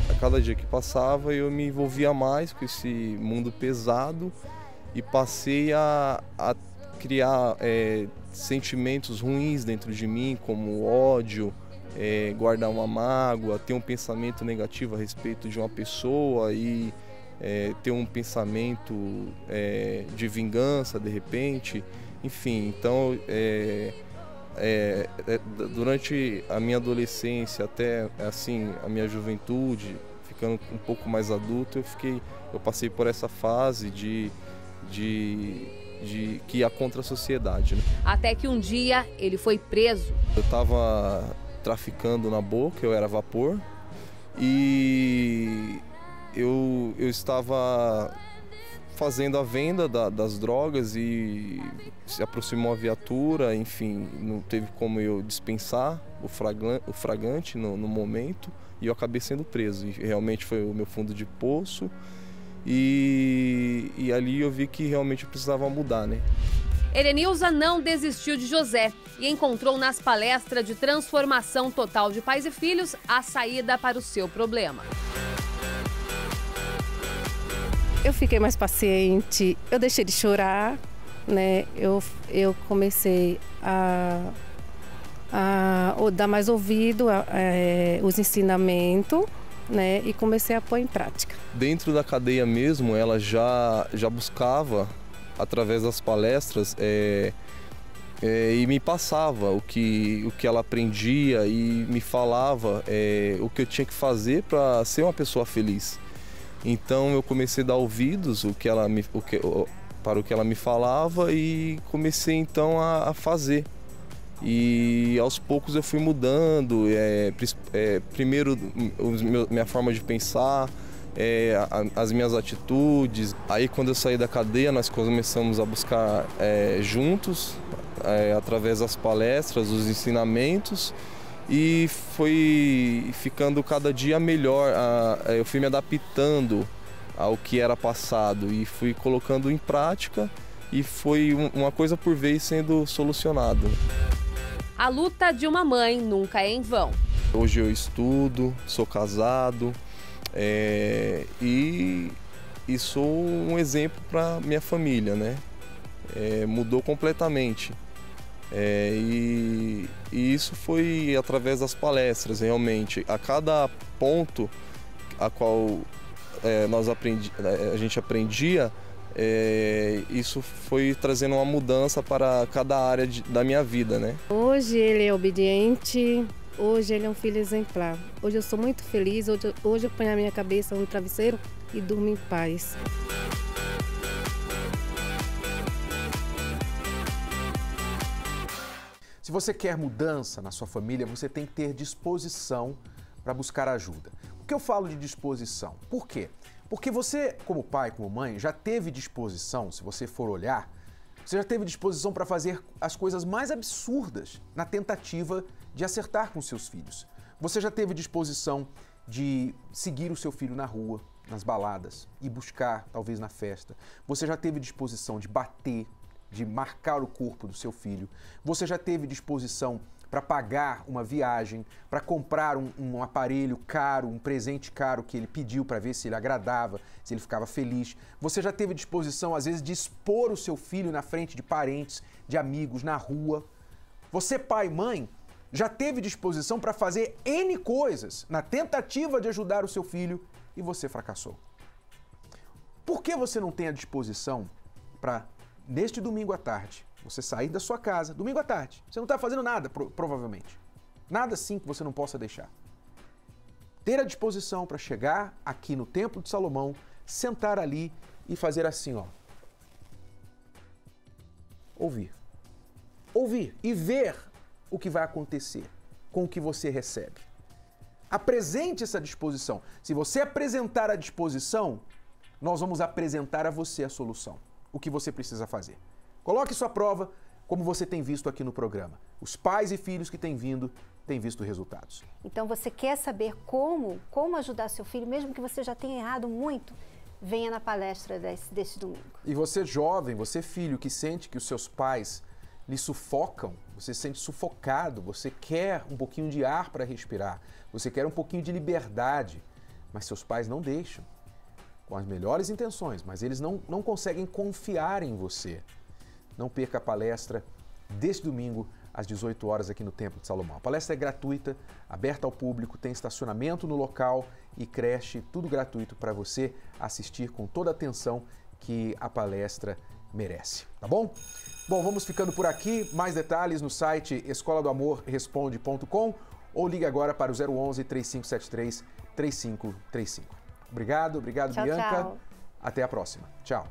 A cada dia que passava eu me envolvia mais com esse mundo pesado e passei a criar sentimentos ruins dentro de mim, como ódio, guardar uma mágoa, ter um pensamento negativo a respeito de uma pessoa e ter um pensamento de vingança de repente, enfim. Então durante a minha adolescência até assim a minha juventude, ficando um pouco mais adulto, eu passei por essa fase de que ia contra a sociedade, né?
Até que um dia ele foi preso.
Eu estava traficando na Boca, eu era vapor e eu estava fazendo a venda das drogas e se aproximou a viatura, enfim, não teve como eu dispensar o flagrante no momento e eu acabei sendo preso. E realmente foi o meu fundo de poço e ali eu vi que realmente eu precisava mudar, né?
Erenilza não desistiu de José e encontrou nas palestras de transformação total de pais e filhos a saída para o seu problema.
Eu fiquei mais paciente, eu deixei de chorar, né? Eu comecei a dar mais ouvido aos ensinamentos, né? E comecei a pôr em prática.
Dentro da cadeia mesmo, ela já buscava, através das palestras, e me passava o que ela aprendia e me falava o que eu tinha que fazer para ser uma pessoa feliz. Então eu comecei a dar ouvidos para o que ela me falava e comecei então a fazer. E aos poucos eu fui mudando, primeiro minha forma de pensar, as minhas atitudes. Aí quando eu saí da cadeia nós começamos a buscar juntos, através das palestras, os ensinamentos. E foi ficando cada dia melhor, eu fui me adaptando ao que era passado e fui colocando em prática e foi uma coisa por vez sendo solucionado.
A luta de uma mãe nunca é em vão.
Hoje eu estudo, sou casado e sou um exemplo para minha família, né? Mudou completamente. E isso foi através das palestras, realmente. A cada ponto a qual a gente aprendia, isso foi trazendo uma mudança para cada área da minha vida, né?
Hoje ele é obediente, hoje ele é um filho exemplar. Hoje eu sou muito feliz, hoje eu ponho a minha cabeça no travesseiro e durmo em paz.
Se você quer mudança na sua família, você tem que ter disposição para buscar ajuda. Por que eu falo de disposição? Por quê? Porque você, como pai, como mãe, já teve disposição, se você for olhar, você já teve disposição para fazer as coisas mais absurdas na tentativa de acertar com seus filhos. Você já teve disposição de seguir o seu filho na rua, nas baladas, e buscar, talvez na festa. Você já teve disposição de bater, de marcar o corpo do seu filho. Você já teve disposição para pagar uma viagem, para comprar um aparelho caro, um presente caro que ele pediu para ver se ele agradava, se ele ficava feliz. Você já teve disposição, às vezes, de expor o seu filho na frente de parentes, de amigos, na rua. Você, pai e mãe, já teve disposição para fazer N coisas na tentativa de ajudar o seu filho e você fracassou. Por que você não tem a disposição para, neste domingo à tarde, você sair da sua casa, domingo à tarde, você não está fazendo nada, provavelmente. Nada assim que você não possa deixar. Ter a disposição para chegar aqui no Templo de Salomão, sentar ali e fazer assim, ó. Ouvir. Ouvir e ver o que vai acontecer com o que você recebe. Apresente essa disposição. Se você apresentar a disposição, nós vamos apresentar a você a solução. O que você precisa fazer. Coloque sua prova, como você tem visto aqui no programa. Os pais e filhos que têm vindo, têm visto resultados.
Então, você quer saber como ajudar seu filho, mesmo que você já tenha errado muito? Venha na palestra desse domingo.
E você jovem, você filho que sente que os seus pais lhe sufocam, você se sente sufocado, você quer um pouquinho de ar para respirar, você quer um pouquinho de liberdade, mas seus pais não deixam. Com as melhores intenções, mas eles não conseguem confiar em você. Não perca a palestra deste domingo às 18 horas aqui no Templo de Salomão. A palestra é gratuita, aberta ao público, tem estacionamento no local e creche, tudo gratuito para você assistir com toda a atenção que a palestra merece, tá bom? Bom, vamos ficando por aqui. Mais detalhes no site escoladoamorresponde.com ou ligue agora para o 011 3573 3535. Obrigado,
Tchau,
Bianca.
tchau.
Até a próxima. Tchau.